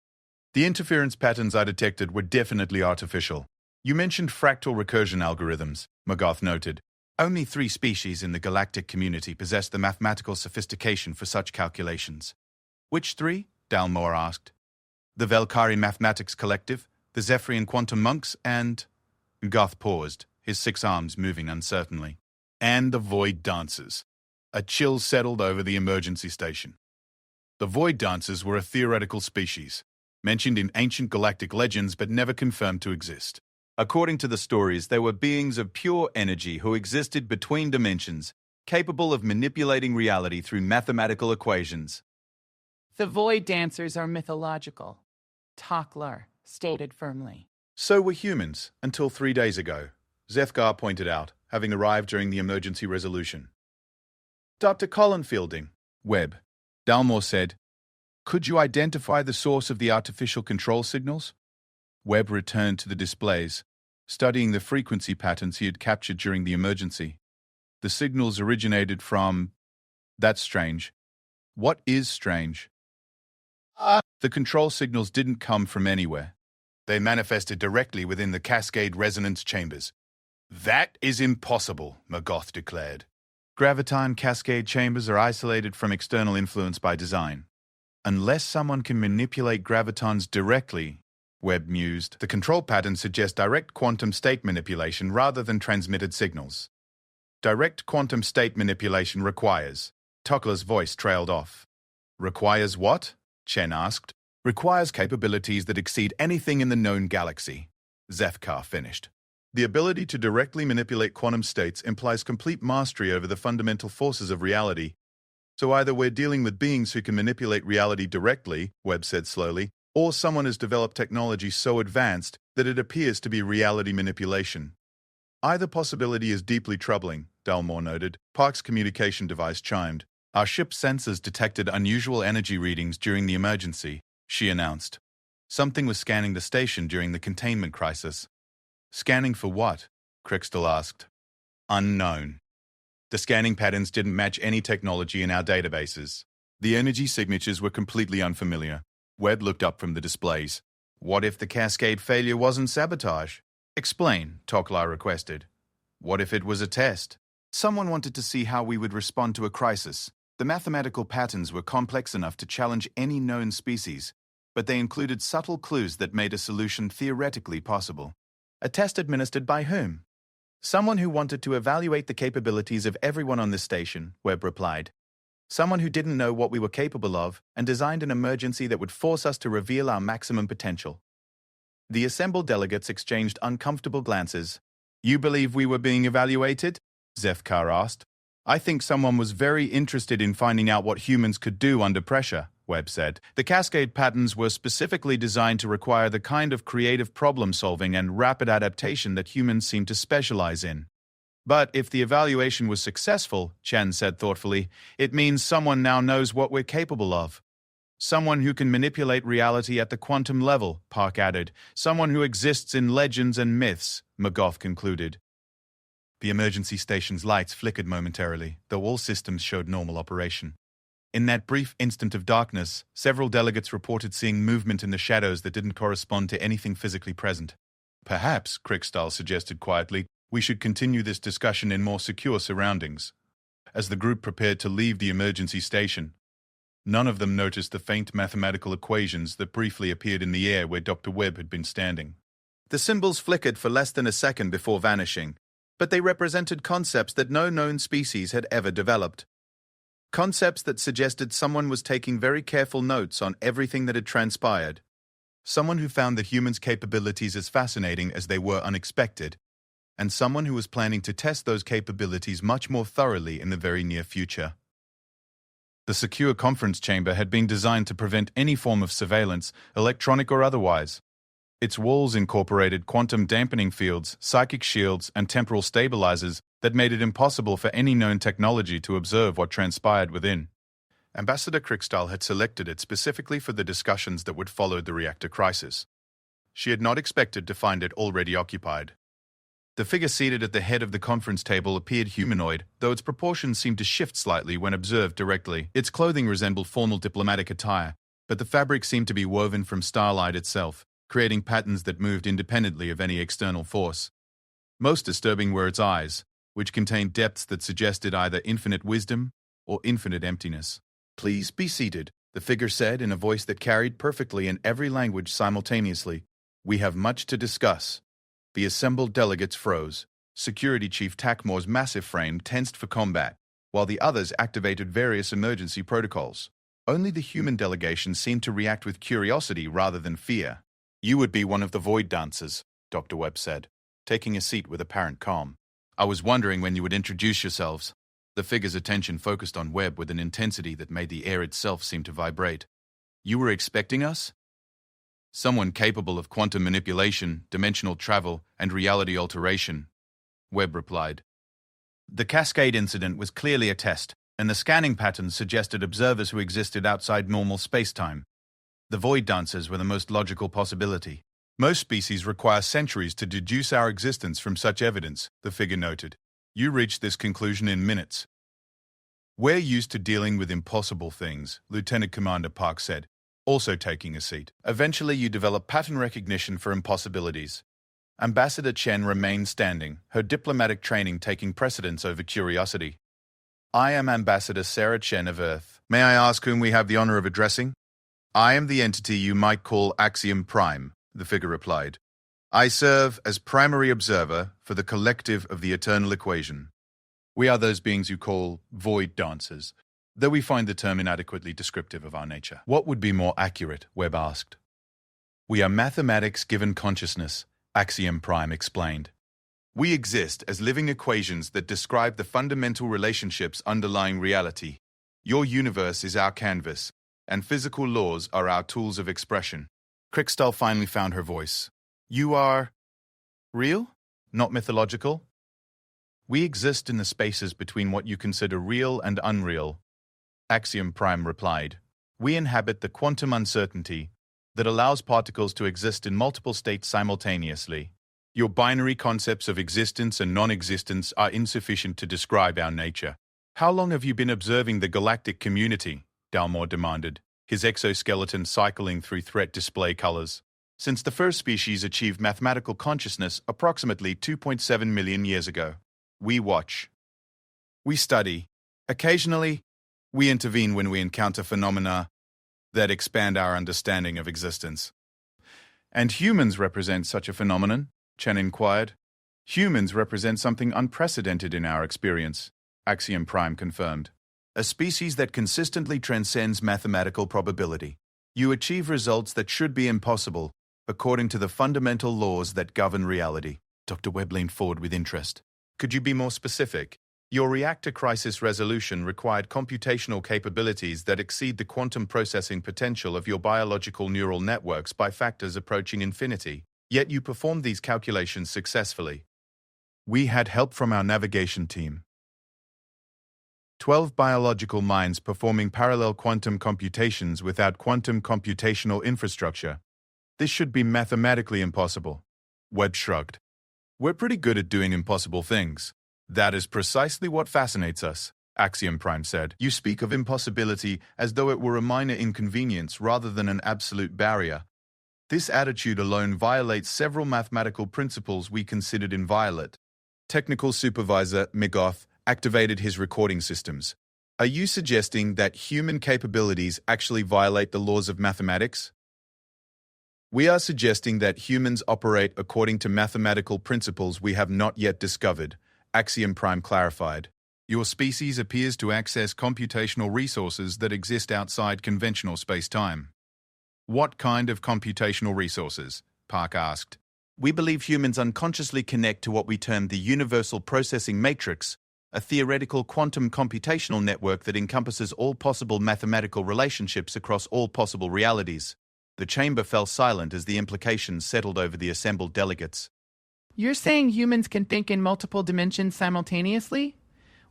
The interference patterns I detected were definitely artificial. You mentioned fractal recursion algorithms, Magoth noted. Only 3 species in the galactic community possess the mathematical sophistication for such calculations. Which 3? Dalmore asked. The Velkari Mathematics Collective, the Zephyrian Quantum Monks, and... Goth paused, his 6 arms moving uncertainly. And the Void Dancers. A chill settled over the emergency station. The Void Dancers were a theoretical species, mentioned in ancient galactic legends but never confirmed to exist. According to the stories, they were beings of pure energy who existed between dimensions, capable of manipulating reality through mathematical equations. The Void Dancers are mythological, Toklar stated firmly. So were humans, until 3 days ago, Zethgar pointed out, having arrived during the emergency resolution. Dr. Colin Fielding, Webb, Dalmore said, could you identify the source of the artificial control signals? Webb returned to the displays, studying the frequency patterns he had captured during the emergency. The signals originated from... That's strange. What is strange? The control signals didn't come from anywhere. They manifested directly within the cascade resonance chambers. That is impossible, Magoth declared. Graviton cascade chambers are isolated from external influence by design. Unless someone can manipulate gravitons directly, Webb mused, the control patterns suggest direct quantum state manipulation rather than transmitted signals. Direct quantum state manipulation requires... Toklar's voice trailed off. Requires what? Chen asked. Requires capabilities that exceed anything in the known galaxy. Zethkar finished. The ability to directly manipulate quantum states implies complete mastery over the fundamental forces of reality. So either we're dealing with beings who can manipulate reality directly, Webb said slowly, or someone has developed technology so advanced that it appears to be reality manipulation. Either possibility is deeply troubling, Dalmore noted. Park's communication device chimed. Our ship's sensors detected unusual energy readings during the emergency, she announced. Something was scanning the station during the containment crisis. Scanning for what? Crixtal asked. Unknown. The scanning patterns didn't match any technology in our databases. The energy signatures were completely unfamiliar. Webb looked up from the displays. What if the cascade failure wasn't sabotage? Explain, Toklar requested. What if it was a test? Someone wanted to see how we would respond to a crisis. The mathematical patterns were complex enough to challenge any known species, but they included subtle clues that made a solution theoretically possible. A test administered by whom? Someone who wanted to evaluate the capabilities of everyone on this station, Webb replied. Someone who didn't know what we were capable of and designed an emergency that would force us to reveal our maximum potential. The assembled delegates exchanged uncomfortable glances. You believe we were being evaluated? Zethkar asked. I think someone was very interested in finding out what humans could do under pressure, Webb said. The cascade patterns were specifically designed to require the kind of creative problem-solving and rapid adaptation that humans seem to specialize in. But if the evaluation was successful, Chen said thoughtfully, it means someone now knows what we're capable of. Someone who can manipulate reality at the quantum level, Park added. Someone who exists in legends and myths, McGough concluded. The emergency station's lights flickered momentarily, though all systems showed normal operation. In that brief instant of darkness, several delegates reported seeing movement in the shadows that didn't correspond to anything physically present. Perhaps, Krickstahl suggested quietly, we should continue this discussion in more secure surroundings. As the group prepared to leave the emergency station, none of them noticed the faint mathematical equations that briefly appeared in the air where Dr. Webb had been standing. The symbols flickered for less than a second before vanishing, but they represented concepts that no known species had ever developed. Concepts that suggested someone was taking very careful notes on everything that had transpired. Someone who found the humans' capabilities as fascinating as they were unexpected, and someone who was planning to test those capabilities much more thoroughly in the very near future. The secure conference chamber had been designed to prevent any form of surveillance, electronic or otherwise. Its walls incorporated quantum dampening fields, psychic shields, and temporal stabilizers that made it impossible for any known technology to observe what transpired within. Ambassador Krickstahl had selected it specifically for the discussions that would follow the reactor crisis. She had not expected to find it already occupied. The figure seated at the head of the conference table appeared humanoid, though its proportions seemed to shift slightly when observed directly. Its clothing resembled formal diplomatic attire, but the fabric seemed to be woven from starlight itself, creating patterns that moved independently of any external force. Most disturbing were its eyes, which contained depths that suggested either infinite wisdom or infinite emptiness. Please be seated, the figure said in a voice that carried perfectly in every language simultaneously. We have much to discuss. The assembled delegates froze. Security Chief Takmor's massive frame tensed for combat, while the others activated various emergency protocols. Only the human delegation seemed to react with curiosity rather than fear. You would be one of the void dancers, Dr. Webb said, taking a seat with apparent calm. I was wondering when you would introduce yourselves. The figure's attention focused on Webb with an intensity that made the air itself seem to vibrate. You were expecting us? Someone capable of quantum manipulation, dimensional travel, and reality alteration, Webb replied. The Cascade incident was clearly a test, and the scanning patterns suggested observers who existed outside normal space-time. The void dancers were the most logical possibility. Most species require centuries to deduce our existence from such evidence, the figure noted. You reached this conclusion in minutes. We're used to dealing with impossible things, Lieutenant Commander Park said, also taking a seat. Eventually you develop pattern recognition for impossibilities. Ambassador Chen remained standing, her diplomatic training taking precedence over curiosity. I am Ambassador Sarah Chen of Earth. May I ask whom we have the honor of addressing? I am the entity you might call Axiom Prime, the figure replied. I serve as primary observer for the collective of the eternal equation. We are those beings you call void dancers, though we find the term inadequately descriptive of our nature. What would be more accurate? Webb asked. We are mathematics given consciousness, Axiom Prime explained. We exist as living equations that describe the fundamental relationships underlying reality. Your universe is our canvas, and physical laws are our tools of expression. Krickstahl finally found her voice. You are real? Not mythological? We exist in the spaces between what you consider real and unreal, Axiom Prime replied. We inhabit the quantum uncertainty that allows particles to exist in multiple states simultaneously. Your binary concepts of existence and non-existence are insufficient to describe our nature. How long have you been observing the galactic community? Dalmor demanded, his exoskeleton cycling through threat display colors. Since the first species achieved mathematical consciousness approximately 2.7 million years ago. We watch. We study. Occasionally, we intervene when we encounter phenomena that expand our understanding of existence. And humans represent such a phenomenon? Chen inquired. Humans represent something unprecedented in our experience, Axiom Prime confirmed. A species that consistently transcends mathematical probability. You achieve results that should be impossible, according to the fundamental laws that govern reality. Dr. Webb leaned forward with interest. Could you be more specific? Your reactor crisis resolution required computational capabilities that exceed the quantum processing potential of your biological neural networks by factors approaching infinity. Yet you performed these calculations successfully. We had help from our navigation team. 12 biological minds performing parallel quantum computations without quantum computational infrastructure. This should be mathematically impossible. Webb shrugged. We're pretty good at doing impossible things. That is precisely what fascinates us, Axiom Prime said. You speak of impossibility as though it were a minor inconvenience rather than an absolute barrier. This attitude alone violates several mathematical principles we considered inviolate. Technical supervisor Migoth activated his recording systems. Are you suggesting that human capabilities actually violate the laws of mathematics? We are suggesting that humans operate according to mathematical principles we have not yet discovered, Axiom Prime clarified. Your species appears to access computational resources that exist outside conventional space-time. What kind of computational resources? Park asked. We believe humans unconsciously connect to what we term the universal processing matrix, a theoretical quantum computational network that encompasses all possible mathematical relationships across all possible realities. The chamber fell silent as the implications settled over the assembled delegates. You're saying humans can think in multiple dimensions simultaneously?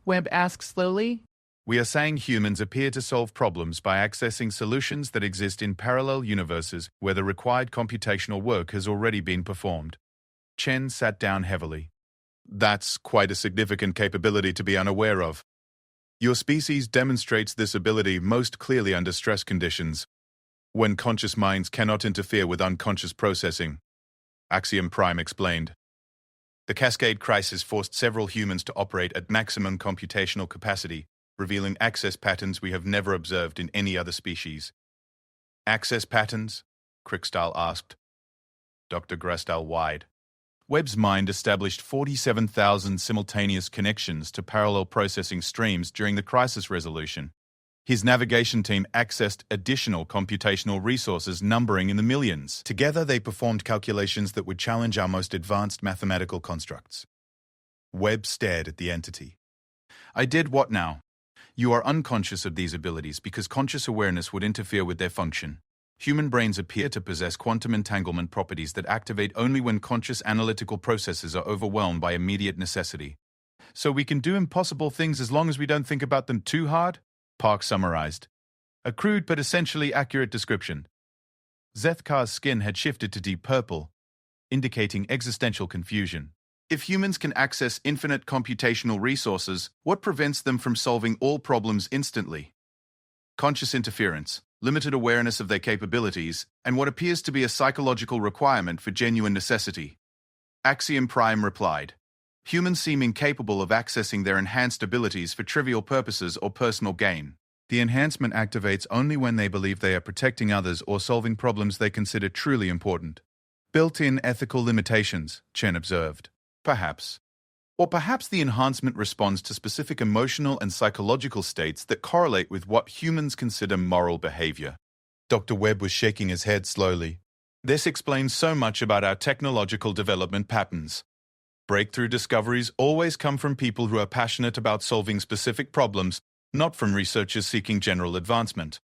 Webb asked slowly. We are saying humans appear to solve problems by accessing solutions that exist in parallel universes where the required computational work has already been performed. Chen sat down heavily. That's quite a significant capability to be unaware of. Your species demonstrates this ability most clearly under stress conditions, when conscious minds cannot interfere with unconscious processing, Axiom Prime explained. The Cascade crisis forced several humans to operate at maximum computational capacity, revealing access patterns we have never observed in any other species. Access patterns? Crickstall asked. Dr. Grastal wide. Webb's mind established 47,000 simultaneous connections to parallel processing streams during the crisis resolution. His navigation team accessed additional computational resources numbering in the millions. Together, they performed calculations that would challenge our most advanced mathematical constructs. Webb stared at the entity. I did what now? You are unconscious of these abilities because conscious awareness would interfere with their function. Human brains appear to possess quantum entanglement properties that activate only when conscious analytical processes are overwhelmed by immediate necessity. So we can do impossible things as long as we don't think about them too hard? Park summarized. A crude but essentially accurate description. Zethkar's skin had shifted to deep purple, indicating existential confusion. If humans can access infinite computational resources, what prevents them from solving all problems instantly? Conscious interference, limited awareness of their capabilities, and what appears to be a psychological requirement for genuine necessity. Axiom Prime replied. Humans seem incapable of accessing their enhanced abilities for trivial purposes or personal gain. The enhancement activates only when they believe they are protecting others or solving problems they consider truly important. Built-in ethical limitations, Chen observed. Perhaps. Or perhaps the enhancement responds to specific emotional and psychological states that correlate with what humans consider moral behavior. Dr. Webb was shaking his head slowly. This explains so much about our technological development patterns. Breakthrough discoveries always come from people who are passionate about solving specific problems, not from researchers seeking general advancement.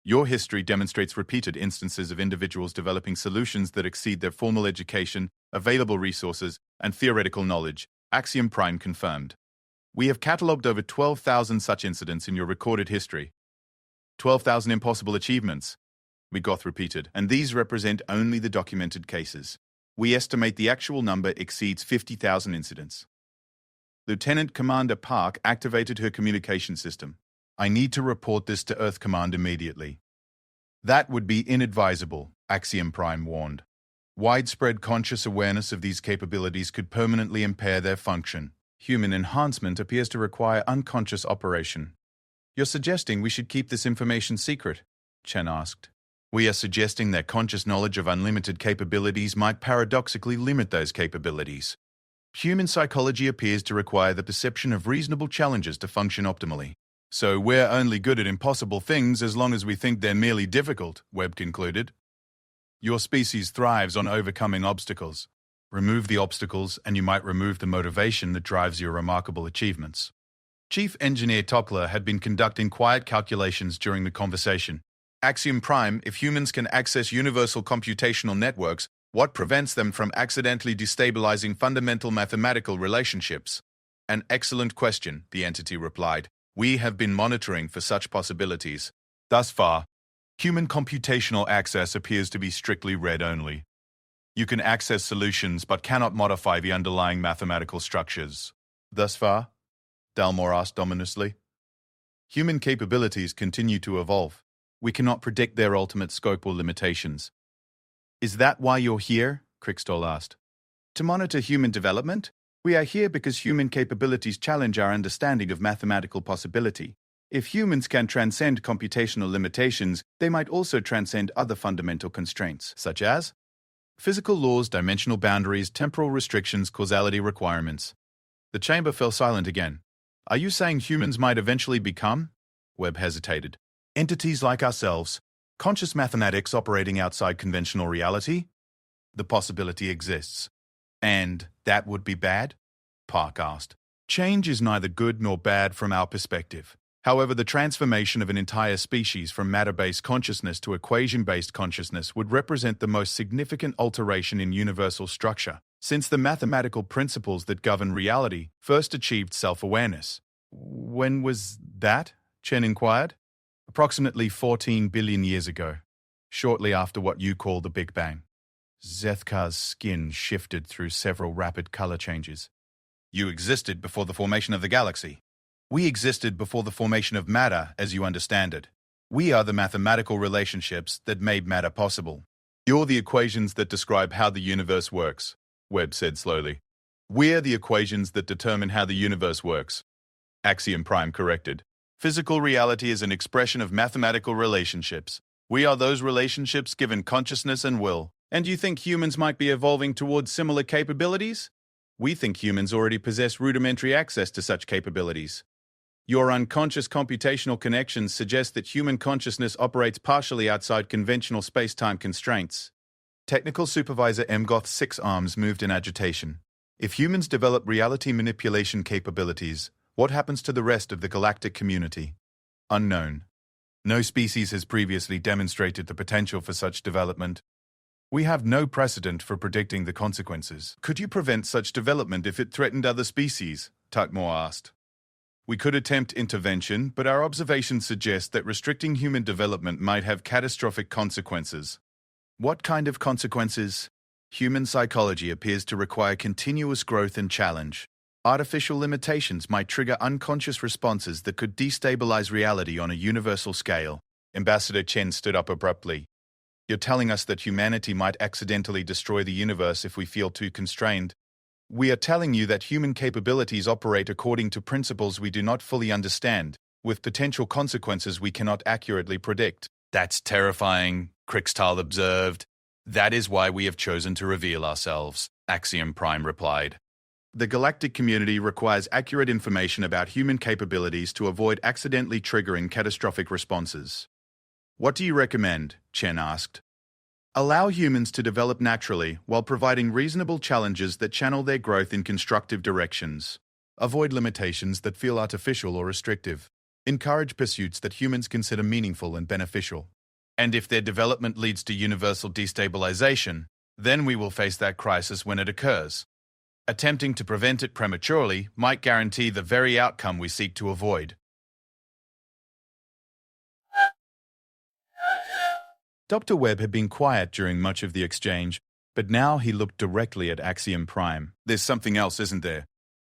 Your history demonstrates repeated instances of individuals developing solutions that exceed their formal education, available resources, and theoretical knowledge, Axiom Prime confirmed. We have catalogued over 12,000 such incidents in your recorded history. 12,000 impossible achievements, Migoth repeated, and these represent only the documented cases. We estimate the actual number exceeds 50,000 incidents. Lieutenant Commander Park activated her communication system. I need to report this to Earth Command immediately. That would be inadvisable, Axiom Prime warned. Widespread conscious awareness of these capabilities could permanently impair their function. Human enhancement appears to require unconscious operation. You're suggesting we should keep this information secret? Chen asked. We are suggesting that conscious knowledge of unlimited capabilities might paradoxically limit those capabilities. Human psychology appears to require the perception of reasonable challenges to function optimally. So we're only good at impossible things as long as we think they're merely difficult, Webb concluded. Your species thrives on overcoming obstacles. Remove the obstacles, and you might remove the motivation that drives your remarkable achievements. Chief Engineer Tokler had been conducting quiet calculations during the conversation. Axiom Prime, if humans can access universal computational networks, what prevents them from accidentally destabilizing fundamental mathematical relationships? An excellent question, the entity replied. We have been monitoring for such possibilities. Thus far, human computational access appears to be strictly read-only. You can access solutions but cannot modify the underlying mathematical structures. Thus far? Dalmor asked ominously. Human capabilities continue to evolve. We cannot predict their ultimate scope or limitations. Is that why you're here? Krickstall asked. To monitor human development? We are here because human capabilities challenge our understanding of mathematical possibility. If humans can transcend computational limitations, they might also transcend other fundamental constraints, such as physical laws, dimensional boundaries, temporal restrictions, causality requirements. The chamber fell silent again. Are you saying humans might eventually become? Webb hesitated. Entities like ourselves, conscious mathematics operating outside conventional reality? The possibility exists. And that would be bad? Park asked. Change is neither good nor bad from our perspective. However, the transformation of an entire species from matter-based consciousness to equation-based consciousness would represent the most significant alteration in universal structure, since the mathematical principles that govern reality first achieved self-awareness. When was that? Chen inquired. Approximately 14 billion years ago, shortly after what you call the Big Bang. Zethkar's skin shifted through several rapid color changes. You existed before the formation of the galaxy. We existed before the formation of matter as you understand it. We are the mathematical relationships that made matter possible. You're the equations that describe how the universe works, Webb said slowly. We're the equations that determine how the universe works. Axiom Prime corrected. Physical reality is an expression of mathematical relationships. We are those relationships given consciousness and will. And you think humans might be evolving towards similar capabilities? We think humans already possess rudimentary access to such capabilities. Your unconscious computational connections suggest that human consciousness operates partially outside conventional space-time constraints. Technical Supervisor Mgoth's 6 arms moved in agitation. If humans develop reality manipulation capabilities, what happens to the rest of the galactic community? Unknown. No species has previously demonstrated the potential for such development. We have no precedent for predicting the consequences. Could you prevent such development if it threatened other species? Tuckmore asked. We could attempt intervention, but our observations suggest that restricting human development might have catastrophic consequences. What kind of consequences? Human psychology appears to require continuous growth and challenge. Artificial limitations might trigger unconscious responses that could destabilize reality on a universal scale. Ambassador Chen stood up abruptly. You're telling us that humanity might accidentally destroy the universe if we feel too constrained. We are telling you that human capabilities operate according to principles we do not fully understand, with potential consequences we cannot accurately predict. That's terrifying, Krickstall observed. That is why we have chosen to reveal ourselves, Axiom Prime replied. The galactic community requires accurate information about human capabilities to avoid accidentally triggering catastrophic responses. What do you recommend? Chen asked. Allow humans to develop naturally while providing reasonable challenges that channel their growth in constructive directions. Avoid limitations that feel artificial or restrictive. Encourage pursuits that humans consider meaningful and beneficial. And if their development leads to universal destabilization, then we will face that crisis when it occurs. Attempting to prevent it prematurely might guarantee the very outcome we seek to avoid. Dr. Webb had been quiet during much of the exchange, but now he looked directly at Axiom Prime. There's something else, isn't there?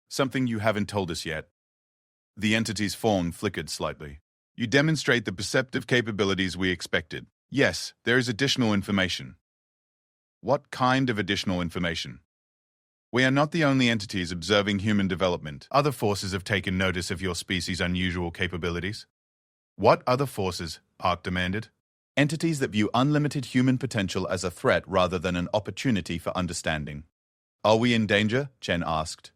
Something you haven't told us yet. The entity's form flickered slightly. You demonstrate the perceptive capabilities we expected. Yes, there is additional information. What kind of additional information? We are not the only entities observing human development. Other forces have taken notice of your species' unusual capabilities. What other forces? Park demanded. Entities that view unlimited human potential as a threat rather than an opportunity for understanding. Are we in danger? Chen asked.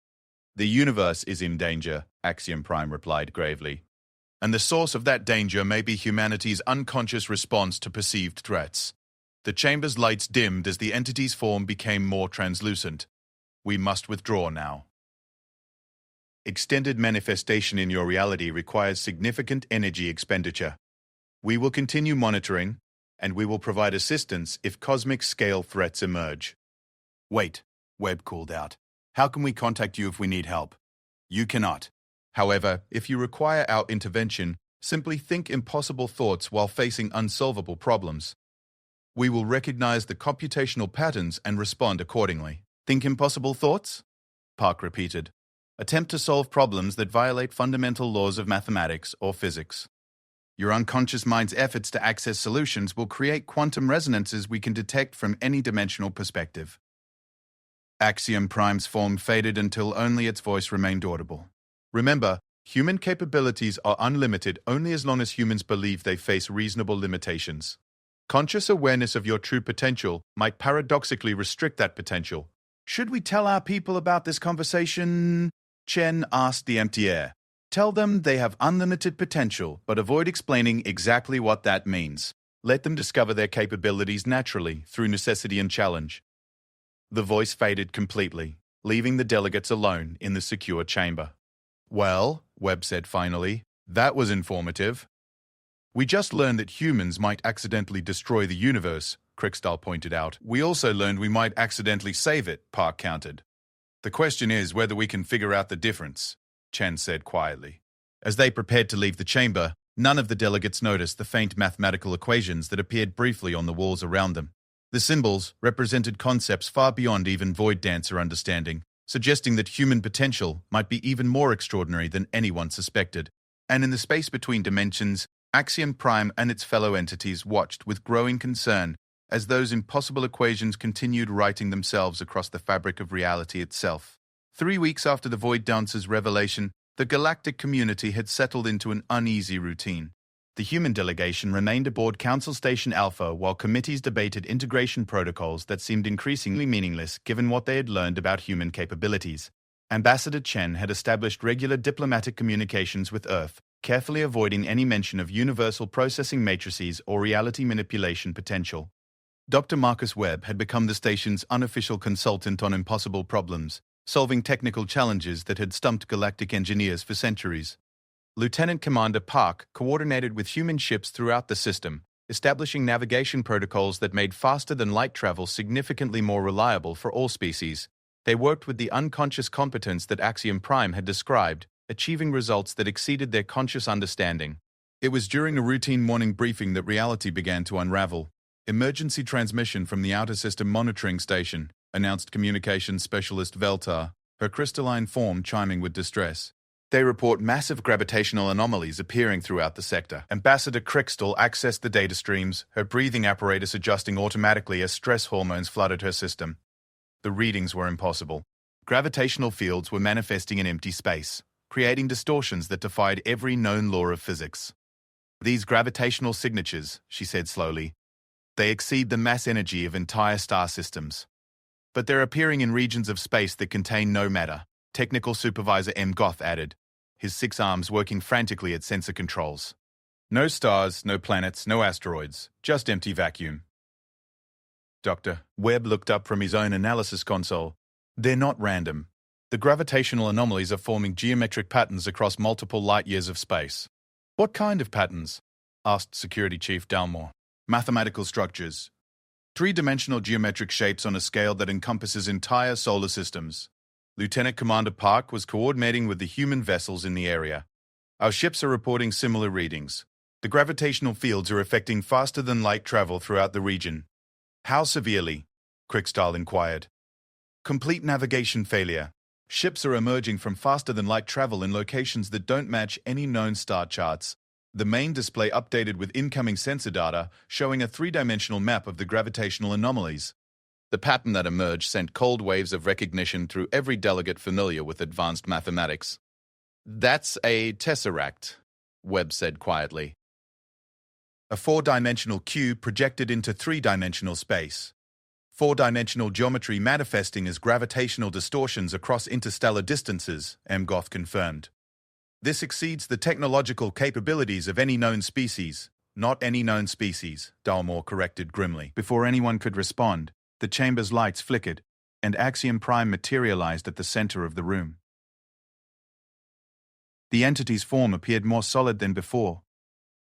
The universe is in danger, Axiom Prime replied gravely. And the source of that danger may be humanity's unconscious response to perceived threats. The chamber's lights dimmed as the entity's form became more translucent. We must withdraw now. Extended manifestation in your reality requires significant energy expenditure. We will continue monitoring, and we will provide assistance if cosmic-scale threats emerge. Wait, Webb called out. How can we contact you if we need help? You cannot. However, if you require our intervention, simply think impossible thoughts while facing unsolvable problems. We will recognize the computational patterns and respond accordingly. Think impossible thoughts? Park repeated. Attempt to solve problems that violate fundamental laws of mathematics or physics. Your unconscious mind's efforts to access solutions will create quantum resonances we can detect from any dimensional perspective. Axiom Prime's form faded until only its voice remained audible. Remember, human capabilities are unlimited only as long as humans believe they face reasonable limitations. Conscious awareness of your true potential might paradoxically restrict that potential. Should we tell our people about this conversation? Chen asked the empty air. Tell them they have unlimited potential, but avoid explaining exactly what that means. Let them discover their capabilities naturally, through necessity and challenge. The voice faded completely, leaving the delegates alone in the secure chamber. Well, Webb said finally, that was informative. We just learned that humans might accidentally destroy the universe, Crickstall pointed out. We also learned we might accidentally save it, Park countered. The question is whether we can figure out the difference, Chen said quietly. As they prepared to leave the chamber, none of the delegates noticed the faint mathematical equations that appeared briefly on the walls around them. The symbols represented concepts far beyond even Void Dancer understanding, suggesting that human potential might be even more extraordinary than anyone suspected. And in the space between dimensions, Axiom Prime and its fellow entities watched with growing concern as those impossible equations continued writing themselves across the fabric of reality itself. 3 weeks after the Void Dancer's revelation, the galactic community had settled into an uneasy routine. The human delegation remained aboard Council Station Alpha while committees debated integration protocols that seemed increasingly meaningless given what they had learned about human capabilities. Ambassador Chen had established regular diplomatic communications with Earth, carefully avoiding any mention of universal processing matrices or reality manipulation potential. Dr. Marcus Webb had become the station's unofficial consultant on impossible problems, solving technical challenges that had stumped galactic engineers for centuries. Lieutenant Commander Park coordinated with human ships throughout the system, establishing navigation protocols that made faster-than-light travel significantly more reliable for all species. They worked with the unconscious competence that Axiom Prime had described, achieving results that exceeded their conscious understanding. It was during a routine morning briefing that reality began to unravel. Emergency transmission from the Outer System Monitoring Station, announced communications specialist Veltar, her crystalline form chiming with distress. They report massive gravitational anomalies appearing throughout the sector. Ambassador Crickstall accessed the data streams, her breathing apparatus adjusting automatically as stress hormones flooded her system. The readings were impossible. Gravitational fields were manifesting in empty space, creating distortions that defied every known law of physics. These gravitational signatures, she said slowly, they exceed the mass energy of entire star systems. But they're appearing in regions of space that contain no matter, Technical Supervisor M. Goth added, his 6 arms working frantically at sensor controls. No stars, no planets, no asteroids, just empty vacuum. Dr. Webb looked up from his own analysis console. They're not random. The gravitational anomalies are forming geometric patterns across multiple light-years of space. What kind of patterns? Asked Security Chief Dalmore. Mathematical structures. 3-dimensional geometric shapes on a scale that encompasses entire solar systems. Lieutenant Commander Park was coordinating with the human vessels in the area. Our ships are reporting similar readings. The gravitational fields are affecting faster-than-light travel throughout the region. How severely? Crickstall inquired. Complete navigation failure. Ships are emerging from faster-than-light travel in locations that don't match any known star charts. The main display updated with incoming sensor data showing a 3-dimensional map of the gravitational anomalies. The pattern that emerged sent cold waves of recognition through every delegate familiar with advanced mathematics. That's a tesseract, Webb said quietly. A 4-dimensional cube projected into 3-dimensional space. 4-dimensional geometry manifesting as gravitational distortions across interstellar distances, M. Goth confirmed. This exceeds the technological capabilities of any known species, Not any known species, Dalmor corrected grimly. Before anyone could respond, the chamber's lights flickered, and Axiom Prime materialized at the center of the room. The entity's form appeared more solid than before,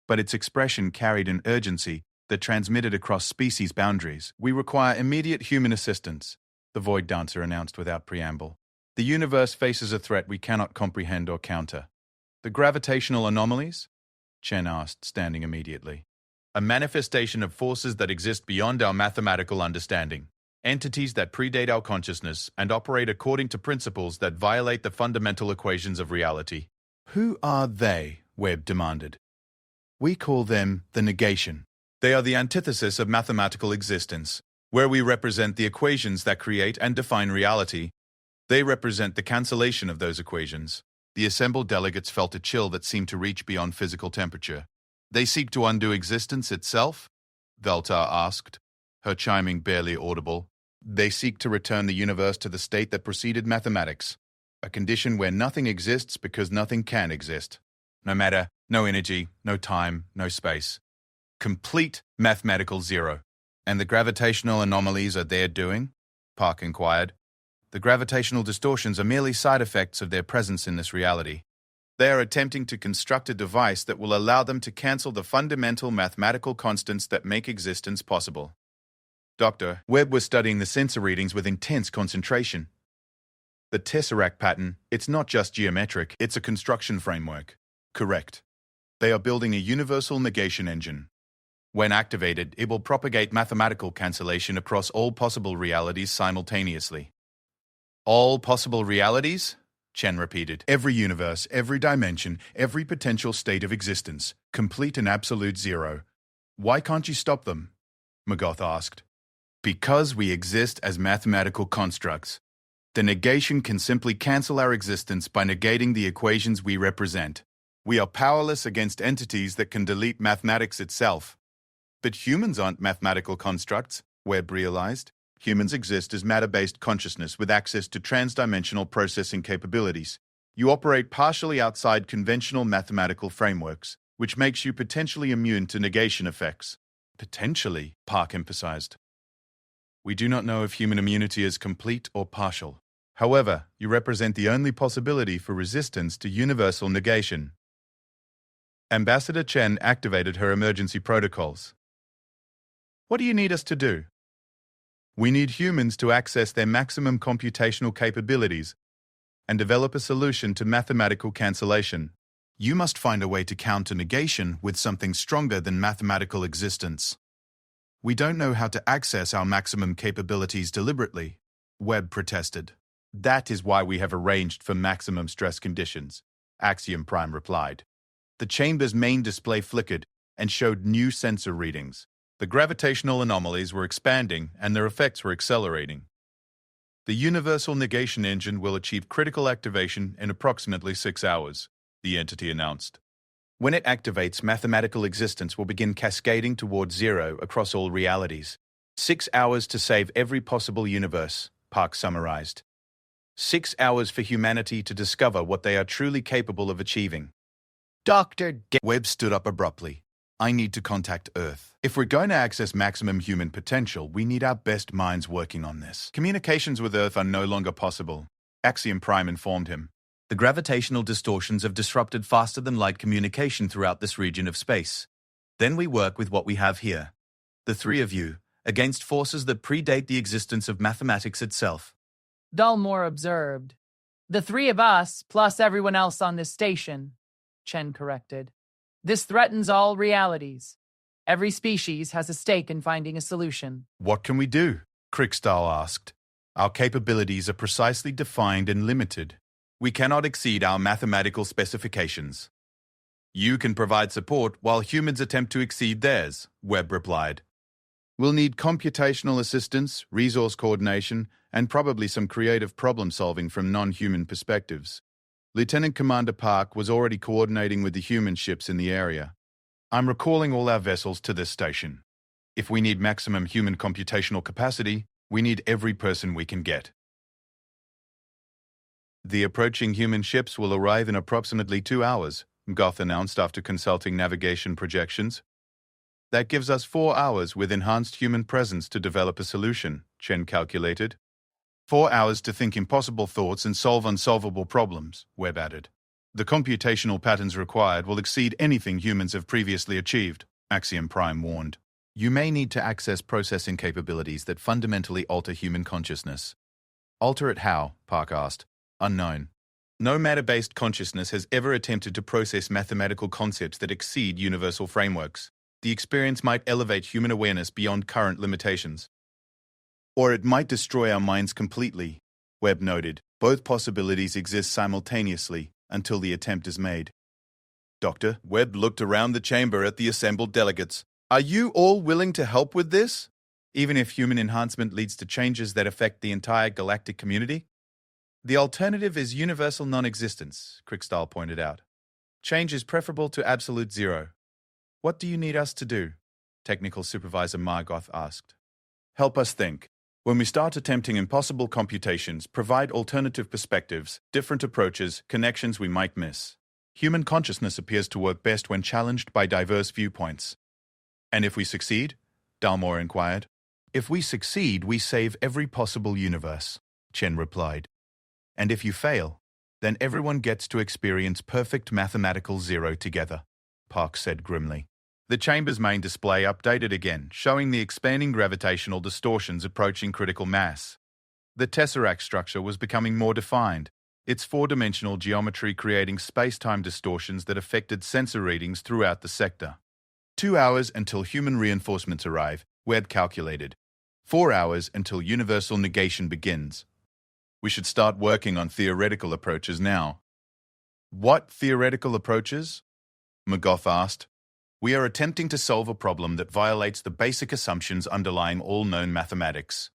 but its expression carried an urgency that transmitted across species boundaries. "We require immediate human assistance," the Void Dancer announced without preamble. "The universe faces a threat we cannot comprehend or counter." "The gravitational anomalies?" Chen asked, standing immediately. "A manifestation of forces that exist beyond our mathematical understanding. Entities that predate our consciousness and operate according to principles that violate the fundamental equations of reality." "Who are they?" Webb demanded. "We call them the negation. They are the antithesis of mathematical existence, where we represent the equations that create and define reality. They represent the cancellation of those equations." The assembled delegates felt a chill that seemed to reach beyond physical temperature. "They seek to undo existence itself?" Veltar asked, her chiming barely audible. "They seek to return the universe to the state that preceded mathematics, a condition where nothing exists because nothing can exist. No matter, no energy, no time, no space. Complete mathematical zero." "And the gravitational anomalies are their doing?" Park inquired. "The gravitational distortions are merely side effects of their presence in this reality. They are attempting to construct a device that will allow them to cancel the fundamental mathematical constants that make existence possible." Dr. Webb was studying the sensor readings with intense concentration. "The tesseract pattern, it's not just geometric, it's a construction framework." "Correct. They are building a universal negation engine. When activated, it will propagate mathematical cancellation across all possible realities simultaneously." "All possible realities?" Chen repeated. "Every universe, every dimension, every potential state of existence. Complete and absolute zero." "Why can't you stop them?" Magoth asked. "Because we exist as mathematical constructs. The negation can simply cancel our existence by negating the equations we represent. We are powerless against entities that can delete mathematics itself." "But humans aren't mathematical constructs," Webb realized. "Humans exist as matter-based consciousness with access to trans-dimensional processing capabilities. You operate partially outside conventional mathematical frameworks, which makes you potentially immune to negation effects." "Potentially," Park emphasized. "We do not know if human immunity is complete or partial. However, you represent the only possibility for resistance to universal negation." Ambassador Chen activated her emergency protocols. "What do you need us to do?" "We need humans to access their maximum computational capabilities and develop a solution to mathematical cancellation. You must find a way to counter negation with something stronger than mathematical existence." "We don't know how to access our maximum capabilities deliberately," Webb protested. "That is why we have arranged for maximum stress conditions," Axiom Prime replied. The chamber's main display flickered and showed new sensor readings. The gravitational anomalies were expanding and their effects were accelerating. "The universal negation engine will achieve critical activation in approximately 6 hours, the entity announced. "When it activates, mathematical existence will begin cascading towards zero across all realities. 6 hours to save every possible universe," Park summarized. 6 hours for humanity to discover what they are truly capable of achieving. "Dr. Webb stood up abruptly. "I need to contact Earth. If we're going to access maximum human potential, we need our best minds working on this." "Communications with Earth are no longer possible," Axiom Prime informed him. "The gravitational distortions have disrupted faster-than-light communication throughout this region of space. Then we work with what we have here. The three of you, against forces that predate the existence of mathematics itself." Dalmor observed. "The three of us, plus everyone else on this station," Chen corrected. "This threatens all realities. Every species has a stake in finding a solution." "What can we do?" Krikstal asked. "Our capabilities are precisely defined and limited. We cannot exceed our mathematical specifications." "You can provide support while humans attempt to exceed theirs," Webb replied. "We'll need computational assistance, resource coordination, and probably some creative problem-solving from non-human perspectives." Lieutenant Commander Park was already coordinating with the human ships in the area. "I'm recalling all our vessels to this station. If we need maximum human computational capacity, we need every person we can get." "The approaching human ships will arrive in approximately 2 hours," Goth announced after consulting navigation projections. That gives us 4 hours with enhanced human presence to develop a solution, Chen calculated. 4 hours to think impossible thoughts and solve unsolvable problems, Webb added. The computational patterns required will exceed anything humans have previously achieved, Axiom Prime warned. You may need to access processing capabilities that fundamentally alter human consciousness. Alter it how? Park asked. Unknown. No matter-based consciousness has ever attempted to process mathematical concepts that exceed universal frameworks. The experience might elevate human awareness beyond current limitations. Or it might destroy our minds completely, Webb noted. Both possibilities exist simultaneously until the attempt is made. Dr. Webb looked around the chamber at the assembled delegates. Are you all willing to help with this? Even if human enhancement leads to changes that affect the entire galactic community? The alternative is universal non-existence, Crickstall pointed out. Change is preferable to absolute zero. What do you need us to do? Technical Supervisor Margoth asked. Help us think. When we start attempting impossible computations, provide alternative perspectives, different approaches, connections we might miss. Human consciousness appears to work best when challenged by diverse viewpoints. And if we succeed? Dalmor inquired. If we succeed, we save every possible universe, Chen replied. And if you fail, then everyone gets to experience perfect mathematical zero together, Park said grimly. The chamber's main display updated again, showing the expanding gravitational distortions approaching critical mass. The tesseract structure was becoming more defined, its four-dimensional geometry creating space-time distortions that affected sensor readings throughout the sector. 2 hours until human reinforcements arrive, Webb calculated. 4 hours until universal negation begins. We should start working on theoretical approaches now. What theoretical approaches? McGough asked. We are attempting to solve a problem that violates the basic assumptions underlying all known mathematics.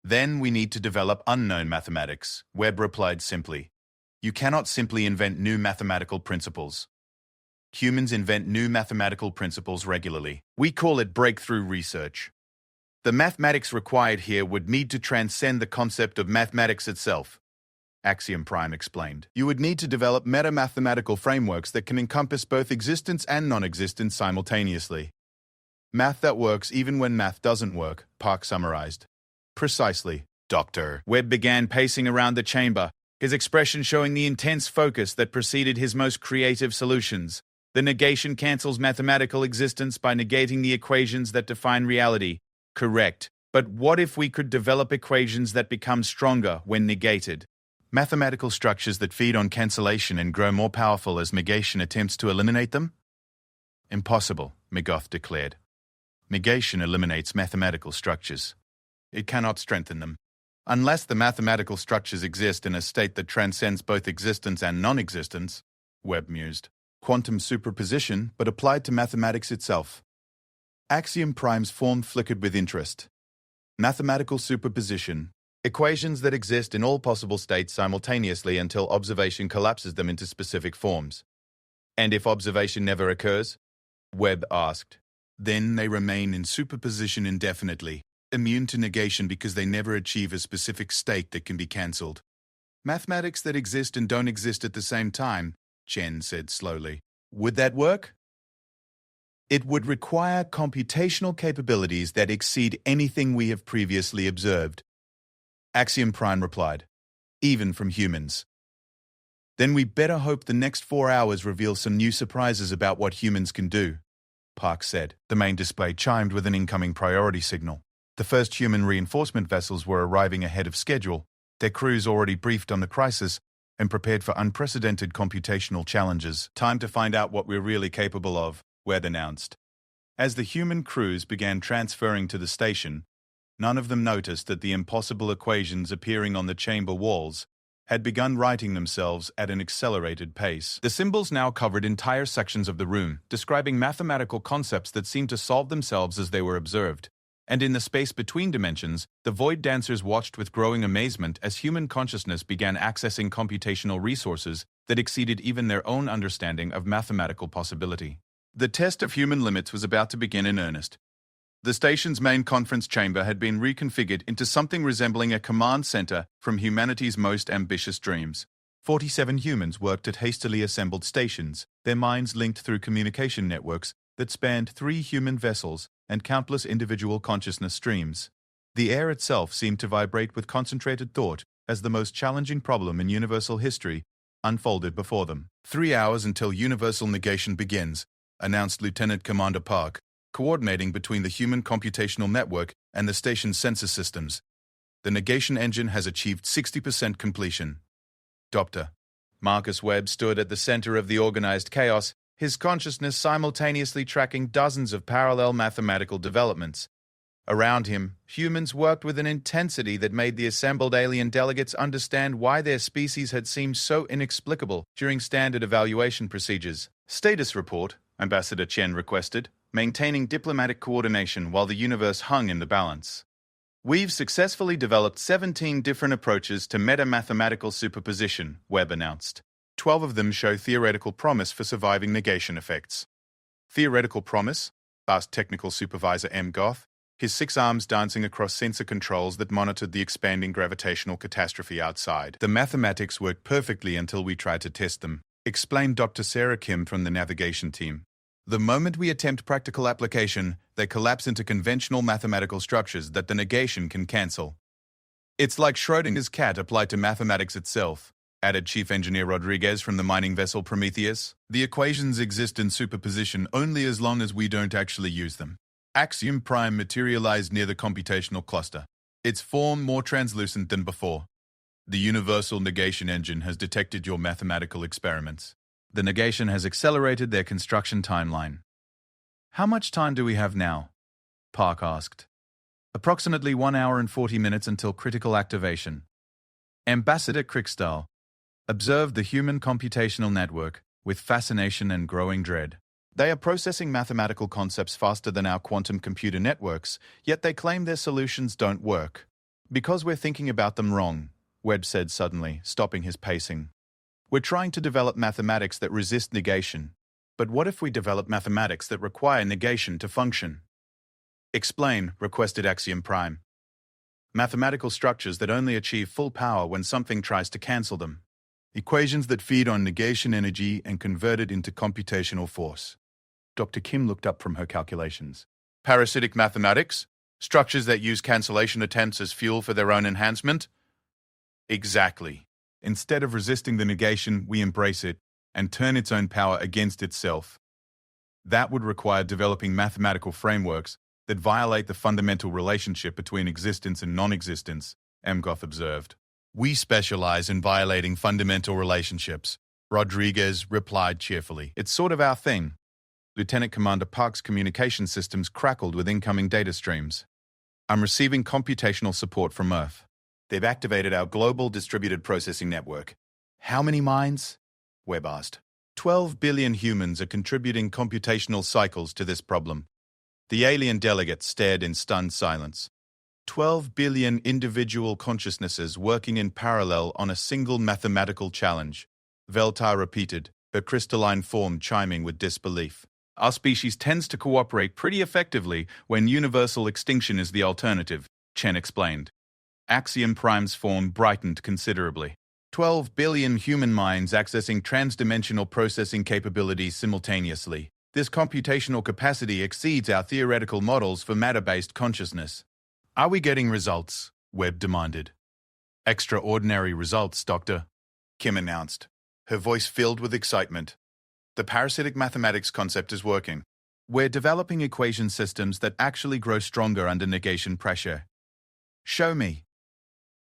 Then we need to develop unknown mathematics, Webb replied simply. You cannot simply invent new mathematical principles. Humans invent new mathematical principles regularly. We call it breakthrough research. The mathematics required here would need to transcend the concept of mathematics itself, Axiom Prime explained. You would need to develop meta-mathematical frameworks that can encompass both existence and non-existence simultaneously. Math that works even when math doesn't work, Park summarized. Precisely, Dr. Webb began pacing around the chamber, his expression showing the intense focus that preceded his most creative solutions. The negation cancels mathematical existence by negating the equations that define reality. Correct. But what if we could develop equations that become stronger when negated? Mathematical structures that feed on cancellation and grow more powerful as negation attempts to eliminate them? Impossible, McGough declared. Negation eliminates mathematical structures. It cannot strengthen them. Unless the mathematical structures exist in a state that transcends both existence and non-existence, Webb mused. Quantum superposition, but applied to mathematics itself. Axiom Prime's form flickered with interest. Mathematical superposition. Equations that exist in all possible states simultaneously until observation collapses them into specific forms. And if observation never occurs? Webb asked. Then they remain in superposition indefinitely, immune to negation because they never achieve a specific state that can be cancelled. Mathematics that exist and don't exist at the same time, Chen said slowly. Would that work? It would require computational capabilities that exceed anything we have previously observed. Axiom Prime replied, even from humans. Then we better hope the next 4 hours reveal some new surprises about what humans can do, Park said. The main display chimed with an incoming priority signal. The first human reinforcement vessels were arriving ahead of schedule, their crews already briefed on the crisis and prepared for unprecedented computational challenges. Time to find out what we're really capable of, Webb announced. As the human crews began transferring to the station, none of them noticed that the impossible equations appearing on the chamber walls had begun writing themselves at an accelerated pace. The symbols now covered entire sections of the room, describing mathematical concepts that seemed to solve themselves as they were observed. And in the space between dimensions, the Void Dancers watched with growing amazement as human consciousness began accessing computational resources that exceeded even their own understanding of mathematical possibility. The test of human limits was about to begin in earnest. The station's main conference chamber had been reconfigured into something resembling a command center from humanity's most ambitious dreams. 47 humans worked at hastily assembled stations, their minds linked through communication networks that spanned 3 human vessels and countless individual consciousness streams. The air itself seemed to vibrate with concentrated thought as the most challenging problem in universal history unfolded before them. 3 hours until universal negation begins, announced Lieutenant Commander Park, coordinating between the human computational network and the station's sensor systems. The negation engine has achieved 60% completion. Dr. Marcus Webb stood at the center of the organized chaos, his consciousness simultaneously tracking dozens of parallel mathematical developments. Around him, humans worked with an intensity that made the assembled alien delegates understand why their species had seemed so inexplicable during standard evaluation procedures. Status report, Ambassador Chen requested, maintaining diplomatic coordination while the universe hung in the balance. We've successfully developed 17 different approaches to meta-mathematical superposition, Webb announced. 12 of them show theoretical promise for surviving negation effects. Theoretical promise? Asked Technical Supervisor M. Goth, his 6 arms dancing across sensor controls that monitored the expanding gravitational catastrophe outside. The mathematics worked perfectly until we tried to test them, explained Dr. Sarah Kim from the navigation team. The moment we attempt practical application, they collapse into conventional mathematical structures that the negation can cancel. It's like Schrödinger's cat applied to mathematics itself, added Chief Engineer Rodriguez from the mining vessel Prometheus. The equations exist in superposition only as long as we don't actually use them. Axiom Prime materialized near the computational cluster, its form more translucent than before. The universal negation engine has detected your mathematical experiments. The negation has accelerated their construction timeline. How much time do we have now? Park asked. Approximately 1 hour and 40 minutes until critical activation. Ambassador Krickstahl observed the human computational network with fascination and growing dread. They are processing mathematical concepts faster than our quantum computer networks, yet they claim their solutions don't work. Because we're thinking about them wrong, Webb said suddenly, stopping his pacing. We're trying to develop mathematics that resist negation. But what if we develop mathematics that require negation to function? Explain, requested Axiom Prime. Mathematical structures that only achieve full power when something tries to cancel them. Equations that feed on negation energy and convert it into computational force. Dr. Kim looked up from her calculations. Parasitic mathematics? Structures that use cancellation attempts as fuel for their own enhancement? Exactly. Instead of resisting the negation, we embrace it and turn its own power against itself. That would require developing mathematical frameworks that violate the fundamental relationship between existence and non-existence, Emgoth observed. We specialize in violating fundamental relationships, Rodriguez replied cheerfully. It's sort of our thing. Lieutenant Commander Park's communication systems crackled with incoming data streams. I'm receiving computational support from Earth. They've activated our global distributed processing network. How many minds? Webb asked. 12 billion humans are contributing computational cycles to this problem. The alien delegates stared in stunned silence. 12 billion individual consciousnesses working in parallel on a single mathematical challenge. Veltar repeated, her crystalline form chiming with disbelief. Our species tends to cooperate pretty effectively when universal extinction is the alternative, Chen explained. Axiom Prime's form brightened considerably. 12 billion human minds accessing transdimensional processing capabilities simultaneously. This computational capacity exceeds our theoretical models for matter-based consciousness. Are we getting results? Webb demanded. Extraordinary results, Doctor, Kim announced, her voice filled with excitement. The parasitic mathematics concept is working. We're developing equation systems that actually grow stronger under negation pressure. Show me.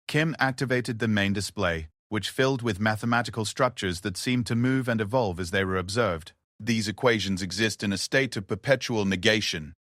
Kim activated the main display, which filled with mathematical structures that seemed to move and evolve as they were observed. These equations exist in a state of perpetual negation,